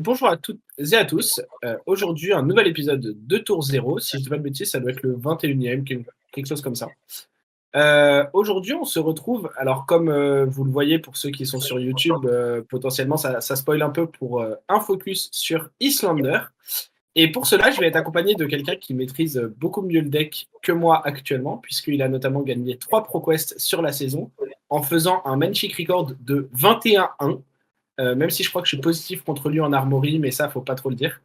Bonjour à toutes et à tous. Aujourd'hui, un nouvel épisode de Tour Zéro. Si je dis pas de bêtises, ça doit être le 21e, quelque chose comme ça. Aujourd'hui, on se retrouve. Alors, comme vous le voyez pour ceux qui sont sur YouTube, potentiellement, ça spoil un peu pour un focus sur Islander. Et pour cela, je vais être accompagné de quelqu'un qui maîtrise beaucoup mieux le deck que moi actuellement, puisqu'il a notamment gagné 3 ProQuest sur la saison en faisant un Magic Record de 21-1. Même si je crois que je suis positif contre lui en Armory, mais ça, faut pas trop le dire.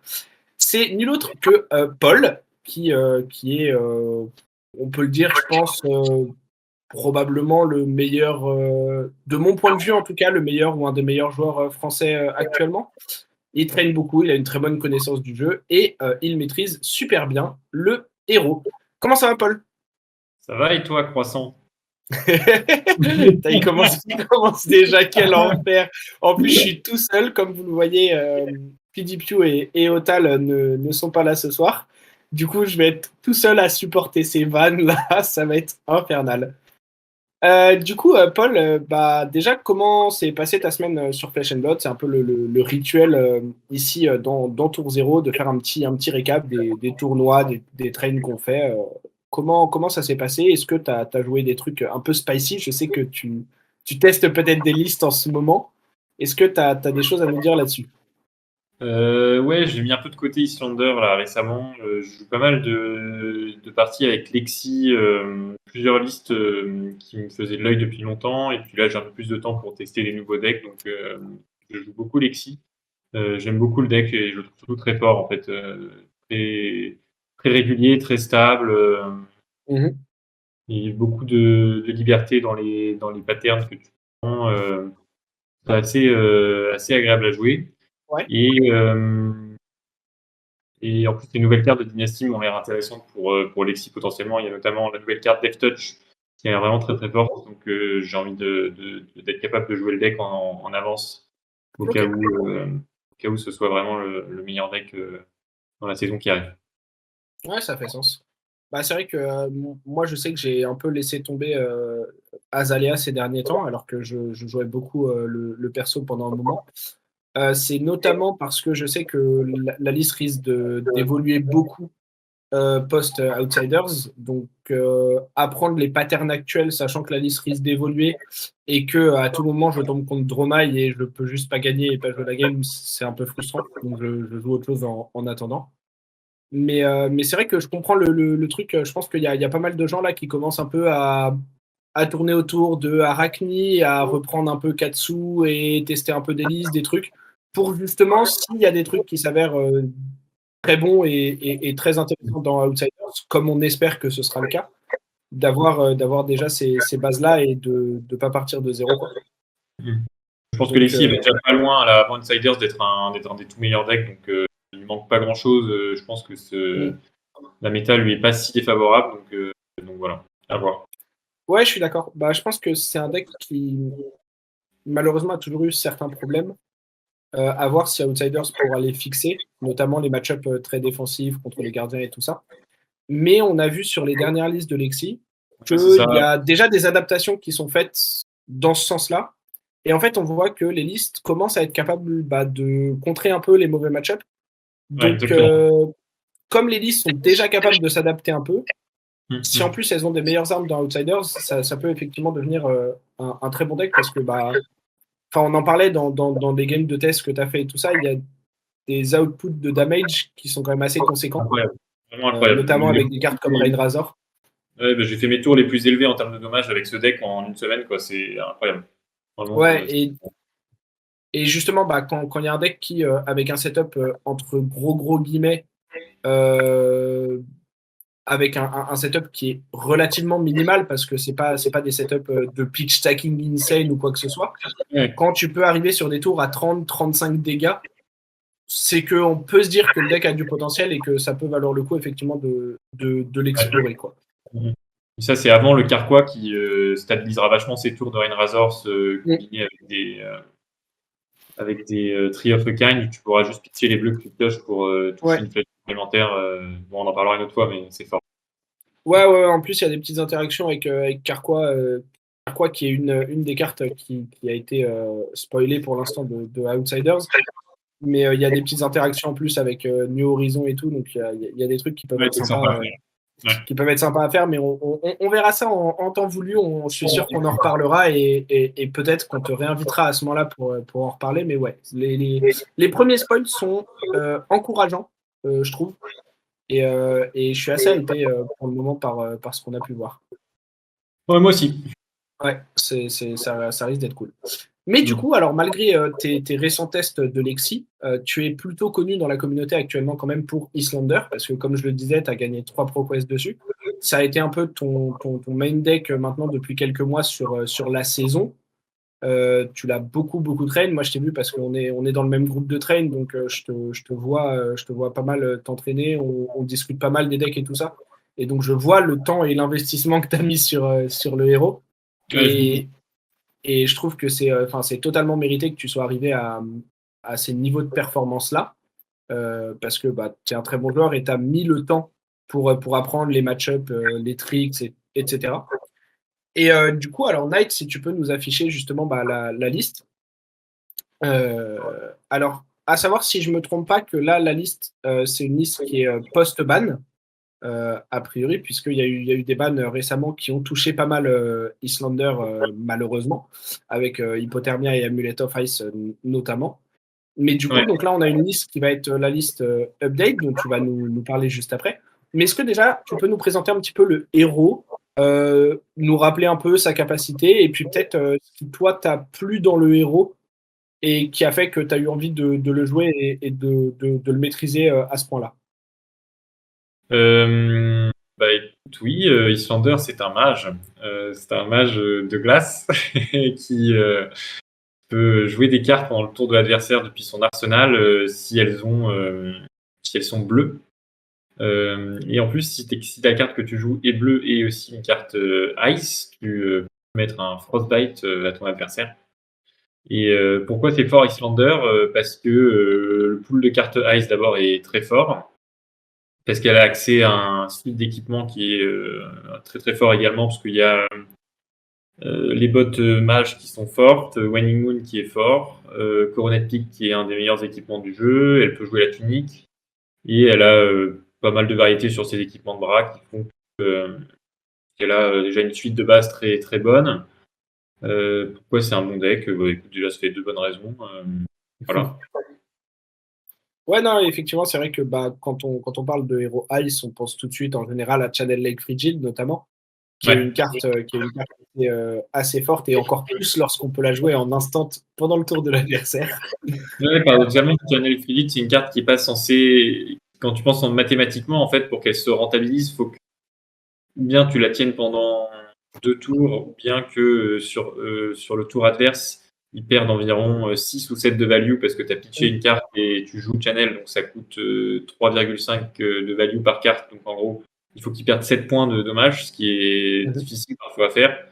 C'est nul autre que Paul, qui est, on peut le dire, je pense, probablement le meilleur, de mon point de vue en tout cas, le meilleur ou un des meilleurs joueurs français actuellement. Il traîne beaucoup, il a une très bonne connaissance du jeu et il maîtrise super bien le héros. Comment ça va, Paul? Ça va et toi, Croissant? Il commence déjà, quel enfer. En plus, je suis tout seul, comme vous le voyez, PDPU et Otal ne sont pas là ce soir. Du coup, je vais être tout seul à supporter ces vannes là, ça va être infernal. Du coup, Paul, déjà, comment s'est passée ta semaine sur Flesh and Blood? C'est un peu le rituel ici dans Tour Zéro de faire un petit récap des tournois, des trains qu'on fait. Comment ça s'est passé? Est-ce que tu as joué des trucs un peu spicy? Je sais que tu testes peut-être des listes en ce moment. Est-ce que tu as des choses à nous dire là-dessus? Ouais, j'ai mis un peu de côté Islander là récemment. Je joue pas mal de parties avec Lexi, plusieurs listes qui me faisaient de l'œil depuis longtemps. Et puis là, j'ai un peu plus de temps pour tester les nouveaux decks. Donc, je joue beaucoup Lexi. J'aime beaucoup le deck et je le trouve surtout très fort en fait. Très, très régulier, très stable. Mhm. Et beaucoup de liberté dans les patterns que tu prends. C'est assez agréable à jouer. Ouais. Et, et en plus, les nouvelles cartes de Dynasty m'ont l'air intéressantes pour Lexi potentiellement. Il y a notamment la nouvelle carte Death Touch qui est vraiment très très forte. Donc j'ai envie d'être capable de jouer le deck en avance au Ok. cas où ce soit vraiment le meilleur deck dans la saison qui arrive. Ouais, ça fait sens. Bah, c'est vrai que moi, je sais que j'ai un peu laissé tomber Azalea ces derniers temps, alors que je jouais beaucoup le perso pendant un moment. C'est notamment parce que je sais que la liste risque d'évoluer beaucoup post-Outsiders. Donc, apprendre les patterns actuels, sachant que la liste risque d'évoluer et que à tout moment, je tombe contre Dromai et je peux juste pas gagner et pas jouer la game, c'est un peu frustrant. Donc, je joue autre chose en attendant. Mais c'est vrai que je comprends le truc. Je pense qu'il y a pas mal de gens là qui commencent un peu à tourner autour de Arachni, à reprendre un peu Katsu et tester un peu des listes, des trucs, pour justement, s'il y a des trucs qui s'avèrent très bons et très intéressants dans Outsiders, comme on espère que ce sera le cas, d'avoir déjà ces bases-là et de ne pas partir de zéro, quoi. Mm. Je pense que Donc, Lexi est déjà pas loin à la avant Outsiders d'être un des tout meilleurs decks. Donc il lui manque pas grand chose. Je pense que la méta lui est pas si défavorable. Donc voilà, à voir. ouais, je suis d'accord. Bah, je pense que c'est un deck qui, malheureusement, a toujours eu certains problèmes. À voir si Outsiders pourra les fixer, notamment les match-ups très défensifs contre les gardiens et tout ça. Mais on a vu sur les dernières listes de Lexi Ouais, c'est ça. qu'il y a déjà des adaptations qui sont faites dans ce sens-là. Et en fait, on voit que les listes commencent à être capables de contrer un peu les mauvais match-ups. Ouais, Donc, exactement. comme les listes sont déjà capables de s'adapter un peu, si en Mm. plus elles ont des meilleures armes dans Outsiders, ça peut effectivement devenir un très bon deck parce que enfin, on en parlait dans des games de test que tu as fait et tout ça, il y a des outputs de damage qui sont quand même assez conséquents, Incroyable. Vraiment incroyable. notamment avec des cartes comme Rain Razor. Ouais, bah, j'ai fait mes tours les plus élevés en termes de dommages avec ce deck en une semaine, quoi. C'est incroyable. Vraiment, Ouais, et justement, quand il y a un deck qui, avec un setup entre gros guillemets, euh, avec un setup qui est relativement minimal, parce que c'est pas des setups de pitch stacking insane ou quoi que ce soit, ouais. quand tu peux arriver sur des tours à 30-35 dégâts, c'est qu'on peut se dire que le deck a du potentiel et que ça peut valoir le coup effectivement de l'explorer, quoi. Mhm. Ça, c'est avant le Carquois qui stabilisera vachement ses tours de Rain Razor, Mm. combiné avec des Tree of a Kind. Tu pourras juste pitcher les bleus que tu pioches pour toucher Ouais. une flèche supplémentaire. Bon, on en parlera une autre fois, mais c'est fort. Ouais, en plus, il y a des petites interactions avec Carquois, Carquois qui est une des cartes qui a été spoilée pour l'instant de Outsiders. Mais il y a des petites interactions en plus avec New Horizon et tout, donc il y a des trucs qui peuvent être sympas. Qui peuvent être sympas à faire, mais on verra ça en temps voulu. Je suis sûr qu'on en reparlera et peut-être qu'on te réinvitera à ce moment-là pour en reparler. Mais ouais, les premiers spoils sont encourageants, je trouve. Et je suis assez hypé pour le moment par ce qu'on a pu voir. Ouais, moi aussi. Ouais, ça risque d'être cool. Mais du coup, alors malgré tes récents tests de Lexi, tu es plutôt connu dans la communauté actuellement quand même pour Islander, parce que comme je le disais, tu as gagné 3 ProQuest dessus. Ça a été un peu ton main deck maintenant depuis quelques mois sur la saison. Tu l'as beaucoup train. Moi, je t'ai vu parce qu'on est dans le même groupe de train, donc je te vois pas mal t'entraîner. On discute pas mal des decks et tout ça. Et donc, je vois le temps et l'investissement que tu as mis sur le héros. Et je trouve que c'est totalement mérité que tu sois arrivé à ces niveaux de performance-là, parce que tu es un très bon joueur et tu as mis le temps pour apprendre les match-ups, les tricks, etc. Et du coup, alors Knight, si tu peux nous afficher justement la liste. Alors, à savoir si je me trompe pas que là, la liste, c'est une liste qui est post-ban. A priori, puisqu'il y a eu des bans récemment qui ont touché pas mal Islander, malheureusement, avec Hypothermia et Amulet of Ice notamment. Mais du coup, donc là, on a une liste qui va être la liste update, dont tu vas nous parler juste après. Mais est-ce que déjà, tu peux nous présenter un petit peu le héros, nous rappeler un peu sa capacité, et puis peut-être ce qui, toi, t'a plu dans le héros et qui a fait que tu as eu envie de le jouer et de le maîtriser à ce point-là? Écoute, oui, Islander, c'est un mage. C'est un mage de glace qui peut jouer des cartes pendant le tour de l'adversaire depuis son arsenal si elles sont bleues. Et en plus, si ta carte que tu joues est bleue et aussi une carte Ice, tu peux mettre un Frostbite à ton adversaire. Et pourquoi c'est fort Islander Parce que le pool de cartes Ice d'abord est très fort. Parce qu'elle a accès à un suite d'équipement qui est très très fort également, parce qu'il y a les bottes mages qui sont fortes, Waning Moon qui est fort, Coronet Peak qui est un des meilleurs équipements du jeu, elle peut jouer la tunique, et elle a pas mal de variétés sur ses équipements de bras qui font qu'elle a déjà une suite de base très très bonne. Pourquoi c'est un bon deck écoute, déjà, ça fait 2 bonnes raisons. Voilà. Ouais, non, effectivement, c'est vrai que quand on parle de héros Ice, on pense tout de suite en général à Channel Lake Frigid, notamment, qui est une carte assez forte, et encore plus lorsqu'on peut la jouer en instant pendant le tour de l'adversaire. Ouais, paradoxalement, Channel Frigid, c'est une carte qui est pas censée. Quand tu penses en mathématiquement, en fait, pour qu'elle se rentabilise, il faut que ou bien tu la tiennes pendant 2 tours, ou bien que sur le tour adverse, ils perdent environ 6 ou 7 de value parce que tu as pitché une carte et tu joues Channel, donc ça coûte 3,5 de value par carte. Donc en gros, il faut qu'ils perdent 7 points de dommage, ce qui est difficile parfois à faire.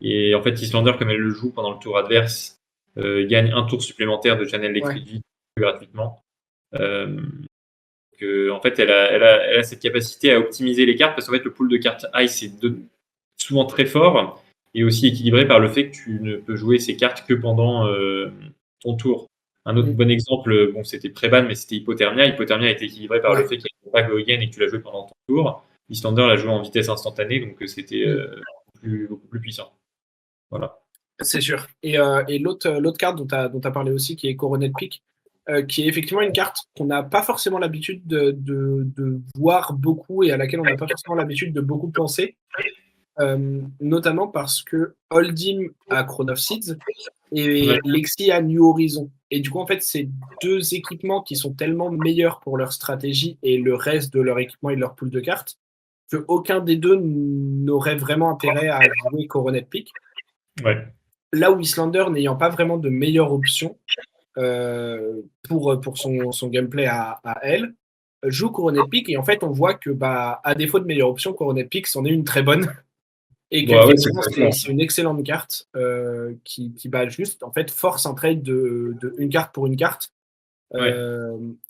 Et en fait, Islander, comme elle le joue pendant le tour adverse, gagne un tour supplémentaire de Channel Electricity gratuitement. En fait, elle a cette capacité à optimiser les cartes parce qu'en fait, le pool de cartes Ice est souvent très fort et aussi équilibré par le fait que tu ne peux jouer ces cartes que pendant ton tour. Un autre bon exemple, bon, c'était pré-ban, mais c'était Hypothermia. Hypothermia était équilibré par le fait qu'il n'y avait pas Go Again et que tu l'as joué pendant ton tour. Islander l'a joué en vitesse instantanée, donc c'était beaucoup plus puissant. Voilà. C'est sûr. Et l'autre carte dont tu as parlé aussi, qui est Coronet Peak, qui est effectivement une carte qu'on n'a pas forcément l'habitude de voir beaucoup et à laquelle on n'a pas forcément l'habitude de beaucoup penser, notamment parce que Holdim a Crown of Seeds et Lexi a New Horizon. Et du coup, en fait, c'est 2 équipements qui sont tellement meilleurs pour leur stratégie et le reste de leur équipement et de leur pool de cartes qu'aucun des deux n'aurait vraiment intérêt à jouer Coronet Peak. Ouais. Là où Islander, n'ayant pas vraiment de meilleure option pour son gameplay à elle, joue Coronet Peak, et en fait on voit que à défaut de meilleure option, Coronet Peak c'en est une très bonne, et qu'effectivement c'est une excellente carte qui juste en fait force un trade de une carte pour une carte.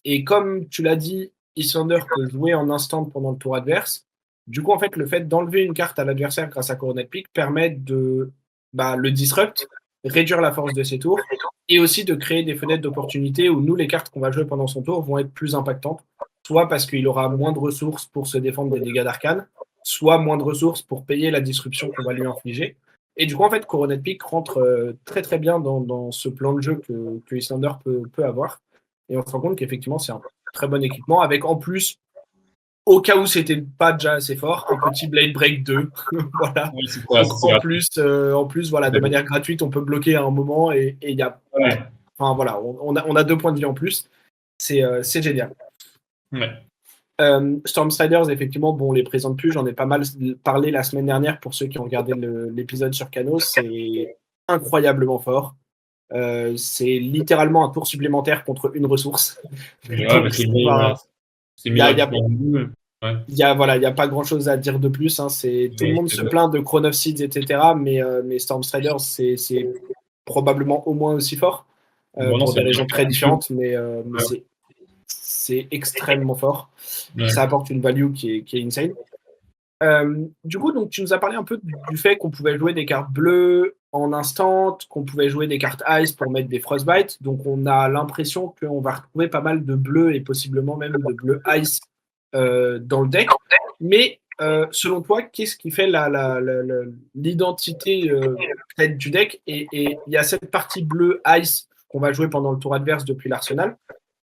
Et comme tu l'as dit, Islander peut jouer en instant pendant le tour adverse. Du coup, en fait, le fait d'enlever une carte à l'adversaire grâce à Coronet Peak permet de le disrupt, réduire la force de ses tours et aussi de créer des fenêtres d'opportunité où nous, les cartes qu'on va jouer pendant son tour vont être plus impactantes, soit parce qu'il aura moins de ressources pour se défendre des dégâts d'arcane, soit moins de ressources pour payer la disruption qu'on va lui infliger. Et du coup, en fait, Coronet Peak rentre très très bien dans ce plan de jeu que Islander peut avoir. Et on se rend compte qu'effectivement, c'est un très bon équipement, avec en plus, au cas où c'était pas déjà assez fort, un petit Blade Break 2. Voilà. Oui, c'est ça, Donc c'est gratuit. en plus, voilà, de manière gratuite, on peut bloquer à un moment et il y a, Ouais. enfin voilà, on a 2 points de vie en plus. C'est génial. Ouais. Stormstriders, effectivement, bon, on les présente plus. J'en ai pas mal parlé la semaine dernière pour ceux qui ont regardé l'épisode sur Kano. C'est incroyablement fort. C'est littéralement un tour supplémentaire contre une ressource. Ouais, Donc, parce que c'est le il y a, meilleur y a, équipement du jeu. Ouais. voilà, y a pas grand chose à dire de plus. Hein. Tout le monde se plaint de Crown of Seeds, etc. Mais Stormstriders, c'est probablement au moins aussi fort Bon, non, pour c'est des le raisons très meilleur du jeu. différentes, mais Ouais. c'est extrêmement fort. Ouais. Ça apporte une value qui est insane. Du coup, donc, tu nous as parlé un peu du fait qu'on pouvait jouer des cartes bleues en instant, qu'on pouvait jouer des cartes ice pour mettre des frostbite. Donc, on a l'impression qu'on va retrouver pas mal de bleu et possiblement même de bleu ice dans le deck. Mais selon toi, qu'est-ce qui fait l'identité peut-être du deck? Et il y a cette partie bleu ice qu'on va jouer pendant le tour adverse depuis l'arsenal.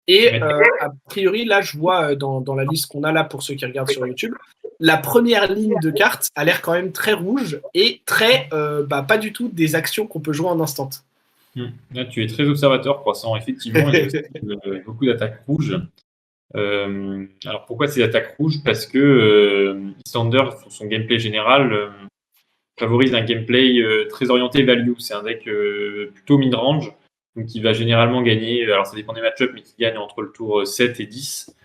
Et Ouais. a priori, là, je vois dans la liste qu'on a là pour ceux qui regardent sur YouTube, la première ligne de cartes a l'air quand même très rouge et très pas du tout des actions qu'on peut jouer en instant. Là, tu es très observateur, Croissant. Effectivement, il y a aussi, beaucoup d'attaques rouges. Alors pourquoi ces attaques rouges? Parce que Islander, sur son gameplay général, favorise un gameplay très orienté value. C'est un deck plutôt mid-range, donc qui va généralement gagner, alors ça dépend des match-ups, mais qui gagne entre le tour 7 et 10,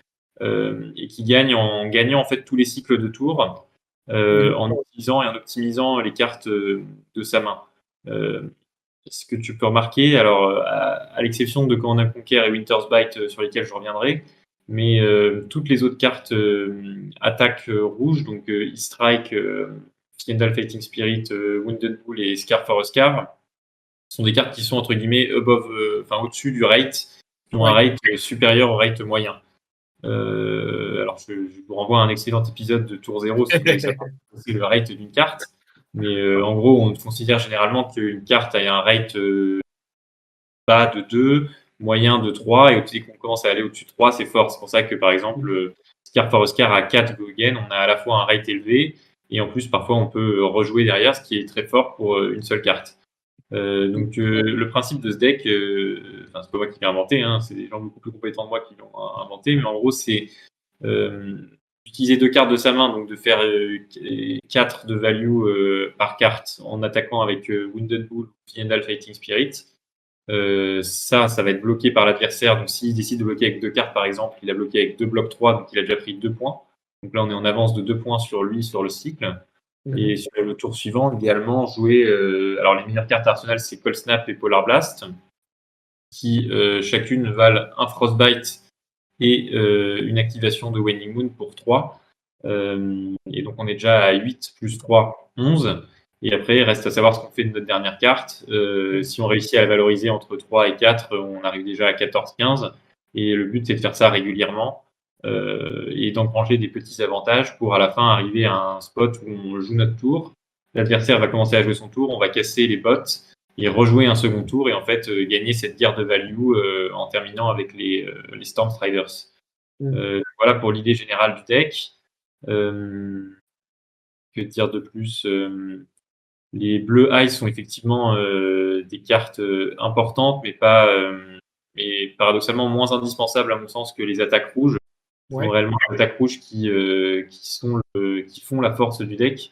et qui gagne en gagnant en fait tous les cycles de tour, en utilisant et en optimisant les cartes de sa main. Ce que tu peux remarquer, alors à l'exception de Command & Conquer et Winter's Bite sur lesquels je reviendrai, mais toutes les autres cartes attaque rouge, donc E-Strike, Fiendal Fighting Spirit, Wounded Bull et Scar for a Scar, sont des cartes qui sont entre guillemets above, enfin au-dessus du rate, qui ont un rate supérieur au rate moyen. Alors je vous renvoie à un excellent épisode de Tour 0 si vous voulez savoir c'est le rate d'une carte. Mais en gros, on considère généralement qu'une carte a un rate bas de 2, moyen de 3, et dès qu'on commence à aller au-dessus de 3, c'est fort. C'est pour ça que, par exemple, Scar for Oscar à 4 go again, on a à la fois un rate élevé, et en plus, parfois, on peut rejouer derrière, ce qui est très fort pour une seule carte. Donc, le principe de ce deck, enfin, c'est pas moi qui l'ai inventé, hein, c'est des gens beaucoup plus compétents que moi qui l'ont inventé, mais en gros, c'est utiliser 2 cartes de sa main, donc de faire 4 de value par carte en attaquant avec Wounded Bull ou Fiendal Fighting Spirit. Ça va être bloqué par l'adversaire. Donc, s'il décide de bloquer avec 2 cartes, par exemple, il a bloqué avec 2 blocs 3, donc il a déjà pris 2 points. Donc là, on est en avance de 2 points sur lui, sur le cycle. Et sur le tour suivant, idéalement, jouer. Alors, les meilleures cartes Arsenal, c'est Cold Snap et Polar Blast, qui chacune valent un Frostbite et une activation de Waning Moon pour 3. Et donc, on est déjà à 8 plus 3, 11. Et après, il reste à savoir ce qu'on fait de notre dernière carte. Si on réussit à la valoriser entre 3 et 4, on arrive déjà à 14-15. Et le but, c'est de faire ça régulièrement et d'engranger des petits avantages pour à la fin arriver à un spot où on joue notre tour. L'adversaire va commencer à jouer son tour, on va casser les bots et rejouer un second tour et en fait gagner cette guerre de value en terminant avec les Stormstriders. Voilà pour l'idée générale du deck. Que dire de plus les bleus ice sont effectivement des cartes importantes, mais mais paradoxalement moins indispensables à mon sens que les attaques rouges. Ce sont réellement les attaques rouges qui font la force du deck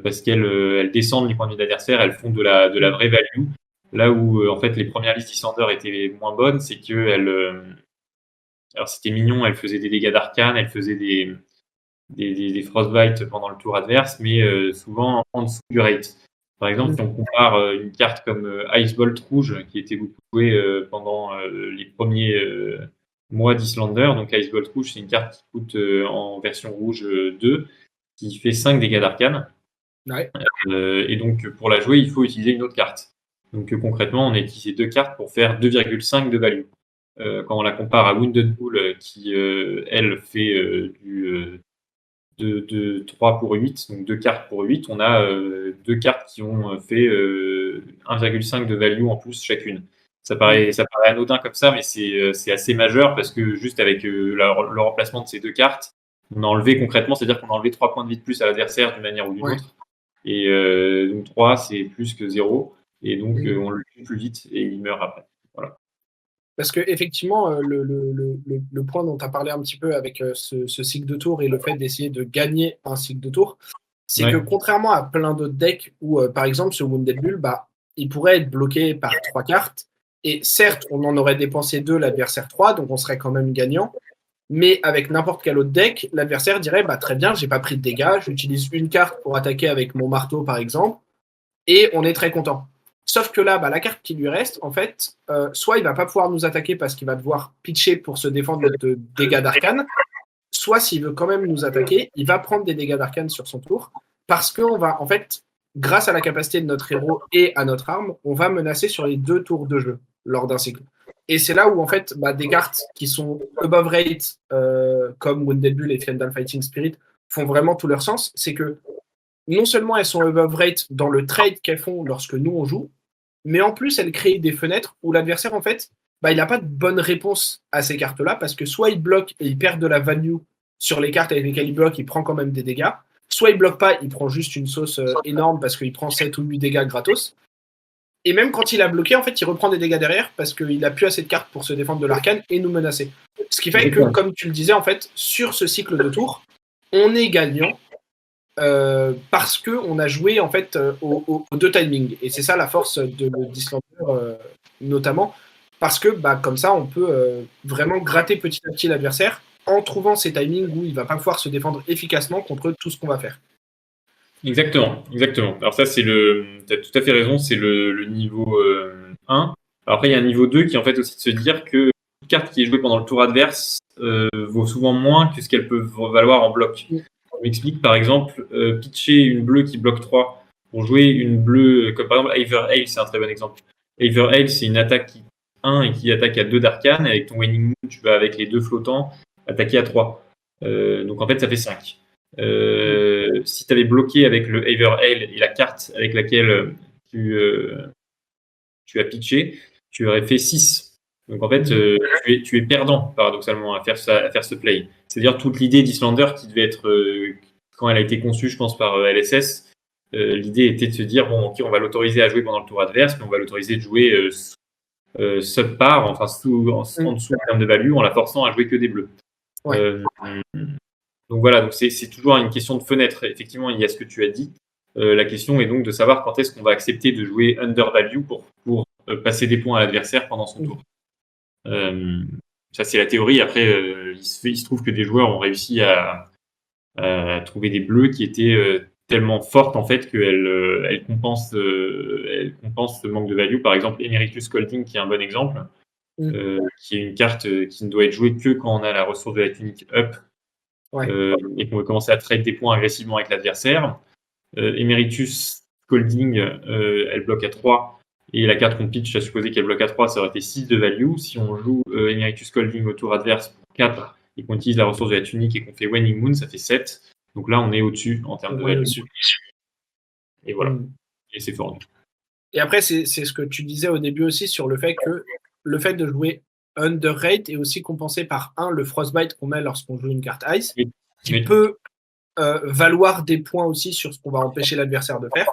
parce qu'elles descendent les points de vie d'adversaire, elles font de la vraie value. Là où en fait les premières listes Islander étaient moins bonnes, c'est que alors c'était mignon, elles faisaient des dégâts d'arcane, elles faisaient des frostbites pendant le tour adverse, mais souvent en dessous du rate. Par exemple, si on compare une carte comme Ice Bolt rouge, qui était beaucoup jouée pendant les premiers mois d'Islander, donc Ice Bolt rouge, c'est une carte qui coûte en version rouge 2, qui fait 5 dégâts d'arcane. Ouais. Et donc, pour la jouer, il faut utiliser une autre carte. Donc concrètement, on a utilisé 2 cartes pour faire 2,5 de value. Quand on la compare à Wounded Bull, qui elle fait de 3 pour 8, donc 2 cartes pour 8, on a 2 cartes qui ont fait 1,5 de value en plus chacune. Ça paraît anodin comme ça, mais c'est assez majeur parce que juste avec le remplacement de ces 2 cartes, on a enlevé concrètement, c'est-à-dire qu'on a enlevé 3 points de vie de plus à l'adversaire d'une manière ou d'une autre. Et donc 3, c'est plus que 0. Et donc on le tue plus vite et il meurt après. Voilà. Parce que effectivement, le point dont tu as parlé un petit peu avec ce cycle de tour et le fait d'essayer de gagner un cycle de tour, c'est que contrairement à plein d'autres decks où, par exemple, ce Wounded Bull, il pourrait être bloqué par 3 cartes. Et certes, on en aurait dépensé 2, l'adversaire 3, donc on serait quand même gagnant. Mais avec n'importe quel autre deck, l'adversaire dirait très bien, j'ai pas pris de dégâts, j'utilise une carte pour attaquer avec mon marteau, par exemple, et on est très content. Sauf que là, la carte qui lui reste, en fait, soit il va pas pouvoir nous attaquer parce qu'il va devoir pitcher pour se défendre de dégâts d'arcane, soit s'il veut quand même nous attaquer, il va prendre des dégâts d'arcane sur son tour, parce qu'on va, en fait, grâce à la capacité de notre héros et à notre arme, on va menacer sur les 2 tours de jeu lors d'un cycle. Et c'est là où, en fait, des cartes qui sont above rate, comme Wounded Bull et Fiendal Fighting Spirit, font vraiment tout leur sens. C'est que non seulement elles sont above rate dans le trade qu'elles font lorsque nous on joue, mais en plus elles créent des fenêtres où l'adversaire, en fait, il n'a pas de bonne réponse à ces cartes-là, parce que soit il bloque et il perd de la value sur les cartes avec lesquelles il bloque, il prend quand même des dégâts, soit il bloque pas, il prend juste une sauce énorme parce qu'il prend 7 ou 8 dégâts gratos. Et même quand il a bloqué, en fait, il reprend des dégâts derrière parce qu'il n'a plus assez de cartes pour se défendre de l'arcane et nous menacer. Ce qui fait que, comme tu le disais, en fait, sur ce cycle de tour, on est gagnant parce qu'on a joué en fait aux 2 timings. Et c'est ça la force de d'Islander notamment, parce que comme ça, on peut vraiment gratter petit à petit l'adversaire en trouvant ces timings où il ne va pas pouvoir se défendre efficacement contre tout ce qu'on va faire. Exactement. Alors ça, tu as tout à fait raison, c'est le niveau 1. Alors après, il y a un niveau 2 qui est en fait aussi de se dire que une carte qui est jouée pendant le tour adverse vaut souvent moins que ce qu'elle peut valoir en bloc. Je m'explique, par exemple, pitcher une bleue qui bloque 3 pour jouer une bleue, comme par exemple Aver Hale, c'est un très bon exemple. Aver Hale, c'est une attaque qui 1 et qui attaque à 2 d'arcane. Avec ton Waning Moon, tu vas avec les 2 flottants attaquer à 3. Donc en fait, ça fait 5. Si tu avais bloqué avec le Aver Hale et la carte avec laquelle tu as pitché, tu aurais fait 6. Donc en fait, tu es perdant, paradoxalement, à faire ce play. C'est-à-dire toute l'idée d'Islander qui devait être, quand elle a été conçue, je pense, par LSS, l'idée était de se dire, bon, ok, on va l'autoriser à jouer pendant le tour adverse, mais on va l'autoriser de jouer subpar, enfin en dessous en termes de value, en la forçant à jouer que des bleus. Donc voilà, donc c'est toujours une question de fenêtre. Effectivement, il y a ce que tu as dit. La question est donc de savoir quand est-ce qu'on va accepter de jouer under value pour passer des points à l'adversaire pendant son tour. Ça, c'est la théorie. Après, il se trouve que des joueurs ont réussi à trouver des bleus qui étaient tellement fortes en fait qu'elles compensent ce manque de value. Par exemple, Emeritus Scolding, qui est un bon exemple, qui est une carte qui ne doit être jouée que quand on a la ressource de la tunique up. Et qu'on veut commencer à trade des points agressivement avec l'adversaire. Emeritus Scolding, elle bloque à 3, et la carte qu'on pitch, à supposer qu'elle bloque à 3, ça aurait été 6 de value. Si on joue Emeritus Scolding au tour adverse pour 4, et qu'on utilise la ressource de la tunique et qu'on fait Waning Moon, ça fait 7. Donc là, on est au-dessus en termes de value. Et voilà. Et c'est fort. Et après, c'est ce que tu disais au début aussi sur le fait que le fait de jouer underrate est aussi compensé par le frostbite qu'on met lorsqu'on joue une carte ice, qui peut valoir des points aussi sur ce qu'on va empêcher l'adversaire de faire.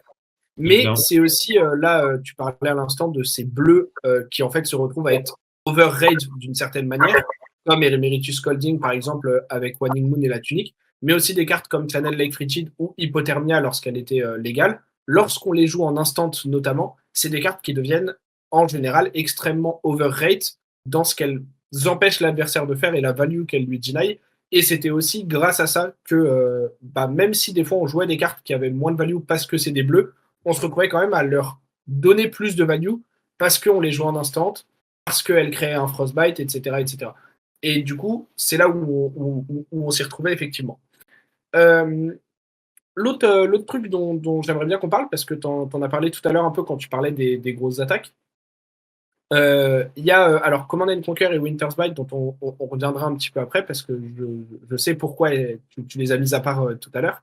Mais c'est aussi, là, tu parlais à l'instant de ces bleus qui en fait se retrouvent à être overrate d'une certaine manière, comme Emeritus Scolding par exemple avec Waning Moon et la tunique, mais aussi des cartes comme Channel Lake Frigid ou Hypothermia lorsqu'elle était légale. Lorsqu'on les joue en instant notamment, c'est des cartes qui deviennent en général extrêmement overrate dans ce qu'elles empêchent l'adversaire de faire et la value qu'elles lui deny. Et c'était aussi grâce à ça que même si des fois on jouait des cartes qui avaient moins de value parce que c'est des bleus, on se retrouvait quand même à leur donner plus de value parce qu'on les jouait en instant, parce qu'elles créaient un frostbite, etc., etc. Et du coup, c'est là où on s'y retrouvait effectivement. l'autre truc dont j'aimerais bien qu'on parle, parce que t'en as parlé tout à l'heure un peu quand tu parlais des grosses attaques, il y a alors Command and Conquer et Winter's Bite dont on reviendra un petit peu après parce que je sais pourquoi tu les as mis à part tout à l'heure.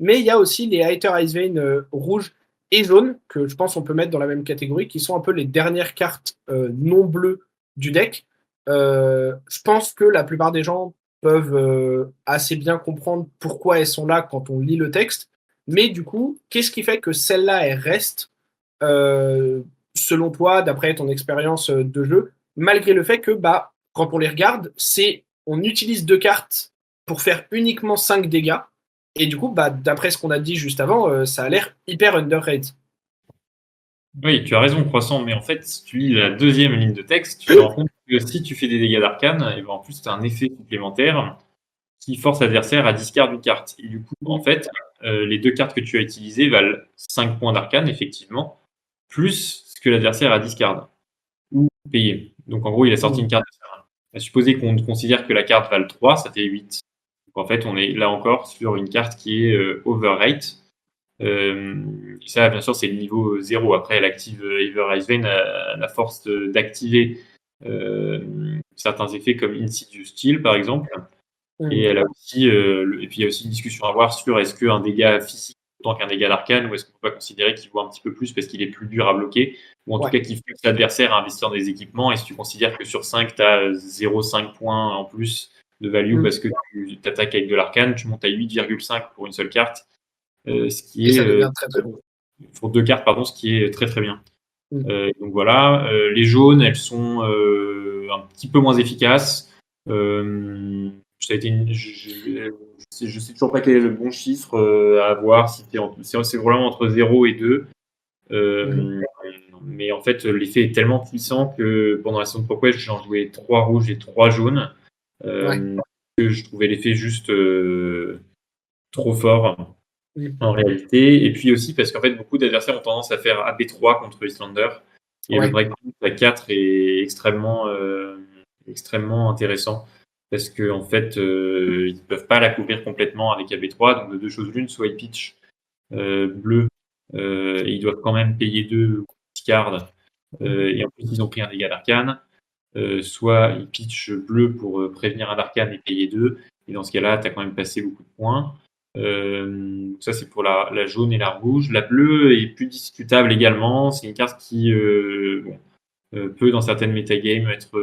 Mais il y a aussi les Aether Icevein rouges et jaunes que je pense on peut mettre dans la même catégorie, qui sont un peu les dernières cartes non bleues du deck. Je pense que la plupart des gens peuvent assez bien comprendre pourquoi elles sont là quand on lit le texte. Mais du coup, qu'est-ce qui fait que celles-là, elles restent euh, selon toi, d'après ton expérience de jeu, malgré le fait que bah, quand on les regarde, on utilise 2 cartes pour faire uniquement 5 dégâts. Et du coup, bah, d'après ce qu'on a dit juste avant, ça a l'air hyper underrated. Oui, tu as raison, Croissant, mais en fait, si tu lis la deuxième ligne de texte, tu te rends compte que si tu fais des dégâts d'arcane, et ben en plus, tu as un effet supplémentaire qui force l'adversaire à discard une carte. Et du coup, en fait, les 2 cartes que tu as utilisées valent 5 points d'arcane, effectivement, plus ce que l'adversaire a discard ou payé. Donc en gros, il a sorti une carte de sa main. À supposer qu'on considère que la carte vale 3, ça fait 8. Donc en fait, on est là encore sur une carte qui est overrate. Ça, bien sûr, c'est le niveau 0. Après, elle active Ever Icevein a la force d'activer certains effets comme Insidious Steel, par exemple. Et elle a aussi, et puis il y a aussi une discussion à avoir sur est-ce qu'un dégât physique autant qu'un dégât d'arcane, ou est-ce qu'on peut pas considérer qu'il vaut un petit peu plus parce qu'il est plus dur à bloquer, ou en tout cas qu'il force l'adversaire à investir dans des équipements. Et si tu considères que sur 5, tu as 0,5 points en plus de value parce que tu t'attaques avec de l'arcane, tu montes à 8,5 pour une seule carte, ce qui Et ça est devient très très bon. pour 2 cartes, pardon, ce qui est très très bien. Donc voilà, les jaunes, elles sont un petit peu moins efficaces. Ça a été je sais toujours pas quel est le bon chiffre à avoir, si c'est vraiment entre 0 et 2. Mais en fait, l'effet est tellement puissant que pendant la saison de ProQuest, j'en jouais 3 rouges et 3 jaunes. Que je trouvais l'effet juste trop fort en réalité. Et puis aussi parce qu'en fait, beaucoup d'adversaires ont tendance à faire AB3 contre Islander. Et le breakpoint à 4 est extrêmement intéressant parce qu'en en fait, ils ne peuvent pas la couvrir complètement avec AB3. Donc, de 2 choses l'une, soit ils pitch bleu et ils doivent quand même payer 2 cards. Et en plus, ils ont pris un dégât d'arcane. Soit ils pitch bleu pour prévenir un arcane et payer 2. Et dans ce cas-là, tu as quand même passé beaucoup de points. Ça, c'est pour la jaune et la rouge. La bleue est plus discutable également. C'est une carte qui peut, dans certaines metagames, être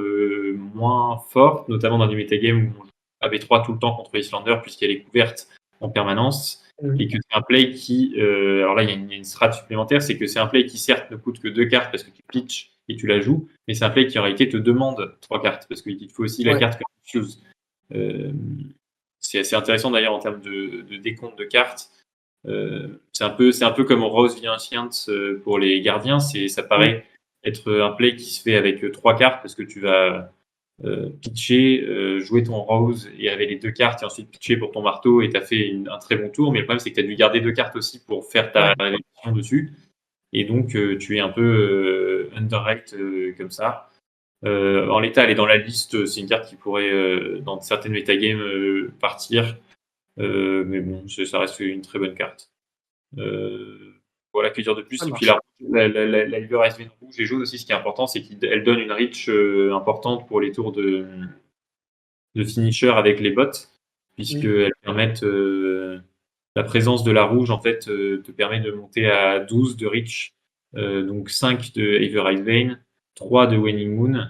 moins forte, notamment dans des metagames où on joue AB3 tout le temps contre Islander, puisqu'elle est couverte en permanence. Et que c'est un play qui. Alors là, il y a une strat supplémentaire, c'est que c'est un play qui, certes, ne coûte que 2 cartes parce que tu pitches et tu la joues, mais c'est un play qui, en réalité, te demande 3 cartes parce qu'il te faut aussi la carte que tu uses. C'est assez intéressant d'ailleurs en termes de décompte de cartes. C'est un peu comme Rose via Ancient pour les gardiens. Ça paraît être un play qui se fait avec 3 cartes parce que tu vas pitcher, jouer ton Rose et avec les 2 cartes et ensuite pitcher pour ton marteau et tu as fait un très bon tour. Mais le problème, c'est que tu as dû garder 2 cartes aussi pour faire ta révélation dessus. Et donc, tu es un peu underrate comme ça. En l'état, elle est dans la liste. C'est une carte qui pourrait, dans certaines metagames, partir. Mais bon, ça reste une très bonne carte. Voilà, que dire de plus. Et puis la Liver Icevein rouge et jaune aussi, ce qui est important, c'est qu'elle donne une reach importante pour les tours de finisher avec les bots, puisqu'elles permettent la présence de la rouge, en fait, te permet de monter à 12 de reach, donc 5 de Aether Icevein, 3 de Waning Moon,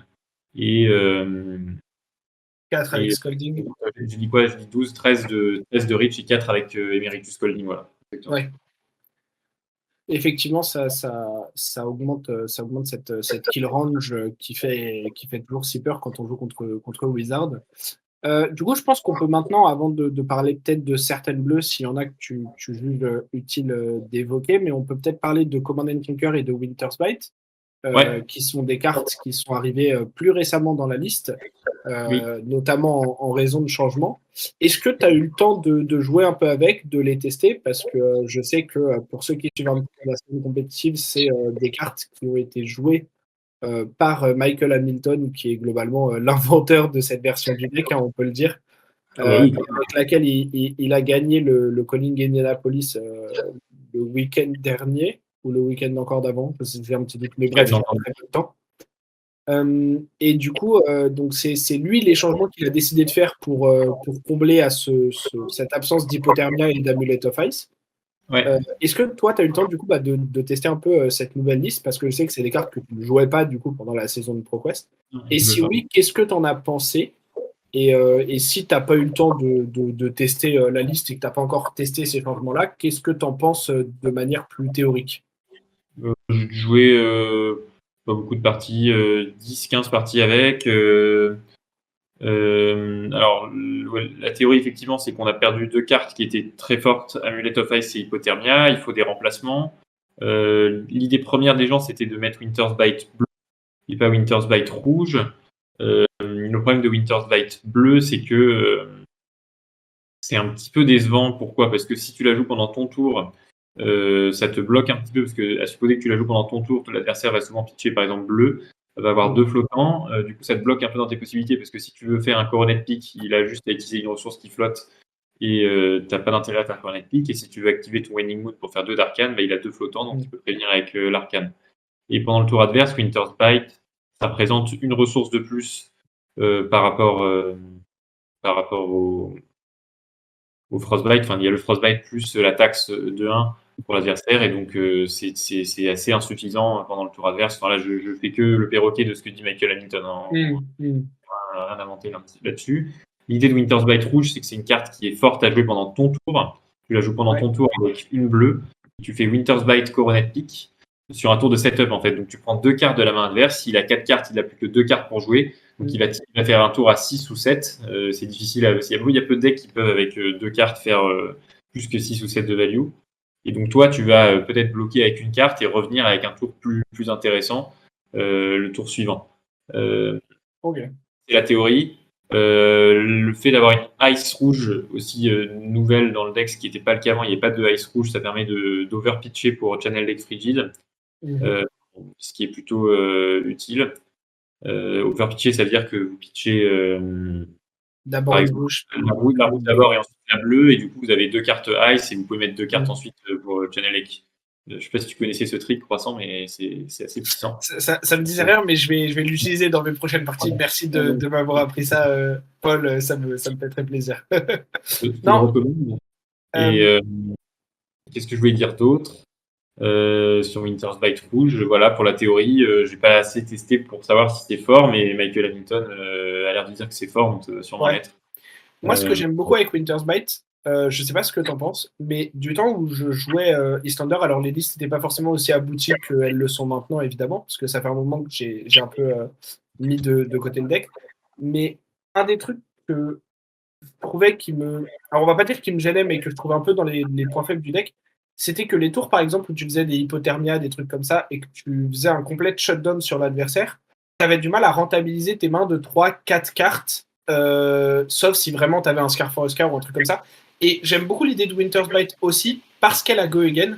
et 4 avec Scolding. Je dis quoi? Je dis 12, 13 de reach et 4 avec Emeritus Scolding, voilà. Ouais. Effectivement, ça augmente cette kill range qui fait toujours si peur quand on joue contre Wizard. Du coup, je pense qu'on peut maintenant, avant de parler peut-être de certaines bleues, s'il y en a que tu juges utile d'évoquer, mais on peut peut-être parler de Command and Conquer et de Winter's Bite, qui sont des cartes qui sont arrivées plus récemment dans la liste, notamment en raison de changements. Est-ce que tu as eu le temps de jouer un peu avec, de les tester? Parce que je sais que pour ceux qui suivent un peu la scène compétitive, c'est des cartes qui ont été jouées par Michael Hamilton, qui est globalement l'inventeur de cette version du deck, hein, on peut le dire. Oui. avec laquelle il a gagné le Calling Indianapolis le week-end dernier, ou le week-end encore d'avant, j'ai un petit doute, mais bref, il y a très peu de temps. Et du coup, donc c'est lui les changements qu'il a décidé de faire pour combler à cette absence d'hypothermia et d'amulet of ice. Ouais. Est-ce que toi, tu as eu le temps du coup de tester un peu cette nouvelle liste? Parce que je sais que c'est des cartes que tu ne jouais pas du coup pendant la saison de ProQuest. Et si oui, qu'est-ce que tu en as pensé? Et si tu n'as pas eu le temps de tester la liste et que tu n'as pas encore testé ces changements-là, qu'est-ce que tu en penses de manière plus théorique? J'ai joué pas beaucoup de parties, 10-15 parties avec. Alors, la théorie, effectivement, c'est qu'on a perdu 2 cartes qui étaient très fortes, Amulet of Ice et Hypothermia. Il faut des remplacements. L'idée première des gens, c'était de mettre Winter's Bite bleu et pas Winter's Bite rouge. Le problème de Winter's Bite bleu, c'est que c'est un petit peu décevant. Pourquoi? Parce que si tu la joues pendant ton tour, ça te bloque un petit peu, parce que à supposer que tu la joues pendant ton tour, l'adversaire va souvent pitcher par exemple bleu, va avoir 2 flottants, du coup ça te bloque un peu dans tes possibilités, parce que si tu veux faire un coronet pick, il a juste à utiliser une ressource qui flotte, et t'as pas d'intérêt à faire coronet pick, et si tu veux activer ton Waning Mood pour faire 2 d'arcane, bah, il a 2 flottants, donc il peut prévenir avec l'arcane. Et pendant le tour adverse, Winter's Bite, ça présente une ressource de plus par rapport au Frostbite. Enfin, il y a le Frostbite plus la taxe de 1 pour l'adversaire, et donc c'est assez insuffisant pendant le tour adverse. Enfin, là, je fais que le perroquet de ce que dit Michael Hamilton. Rien inventé là-dessus. L'idée de Winter's Bite rouge, c'est que c'est une carte qui est forte à jouer pendant ton tour. Tu la joues pendant ton tour avec une bleue. Tu fais Winter's Bite Coronet Pick sur un tour de setup en fait. Donc tu prends 2 cartes de la main adverse. S'il a 4 cartes, il n'a plus que 2 cartes pour jouer. Donc il va faire un tour à 6 ou 7. C'est difficile. Il y a peu de decks qui peuvent avec 2 cartes faire plus que 6 ou 7 de value. Et donc toi, tu vas peut-être bloquer avec une carte et revenir avec un tour plus intéressant le tour suivant. C'est la théorie. Le fait d'avoir une ice rouge aussi nouvelle dans le deck, ce qui n'était pas le cas avant, il n'y avait pas de ice rouge, ça permet d'overpitcher pour Channel Deck Frigid, ce qui est plutôt utile. Overpitcher, ça veut dire que vous pitchez D'abord par une exemple rouge. la rouge d'abord et ensuite la bleue, et du coup vous avez 2 cartes ice et vous pouvez mettre 2 cartes ensuite pour Channel Deck. Je ne sais pas si tu connaissais ce trick, Croissant, mais c'est assez puissant. Ça me disait rien, mais je vais l'utiliser dans mes prochaines parties. Merci de m'avoir appris ça, Paul. Ça me fait très plaisir. Je te le Non, recommande. Et qu'est-ce que je voulais dire d'autre sur Winter's Bite rouge? Voilà, pour la théorie, j'ai pas assez testé pour savoir si c'était fort, mais Michael Hamilton a l'air de dire que c'est fort, donc ça doit sûrement ouais. l'être. Moi, ce que j'aime beaucoup avec Winter's Bite, je sais pas ce que tu en penses, mais du temps où je jouais Eastlander, alors les listes n'étaient pas forcément aussi abouties qu'elles le sont maintenant, évidemment, parce que ça fait un moment que j'ai un peu mis de côté le deck. Mais un des trucs que je trouvais qui me. Alors, on va pas dire qu'il me gênait, mais que je trouvais un peu dans les points faibles du deck, c'était que les tours, par exemple, où tu faisais des hypothermias, des trucs comme ça, et que tu faisais un complète shutdown sur l'adversaire, tu avais du mal à rentabiliser tes mains de 3-4 cartes, sauf si vraiment tu avais un Scar for a Scar ou un truc comme ça. Et j'aime beaucoup l'idée de Winter's Bite aussi, parce qu'elle a Go Again,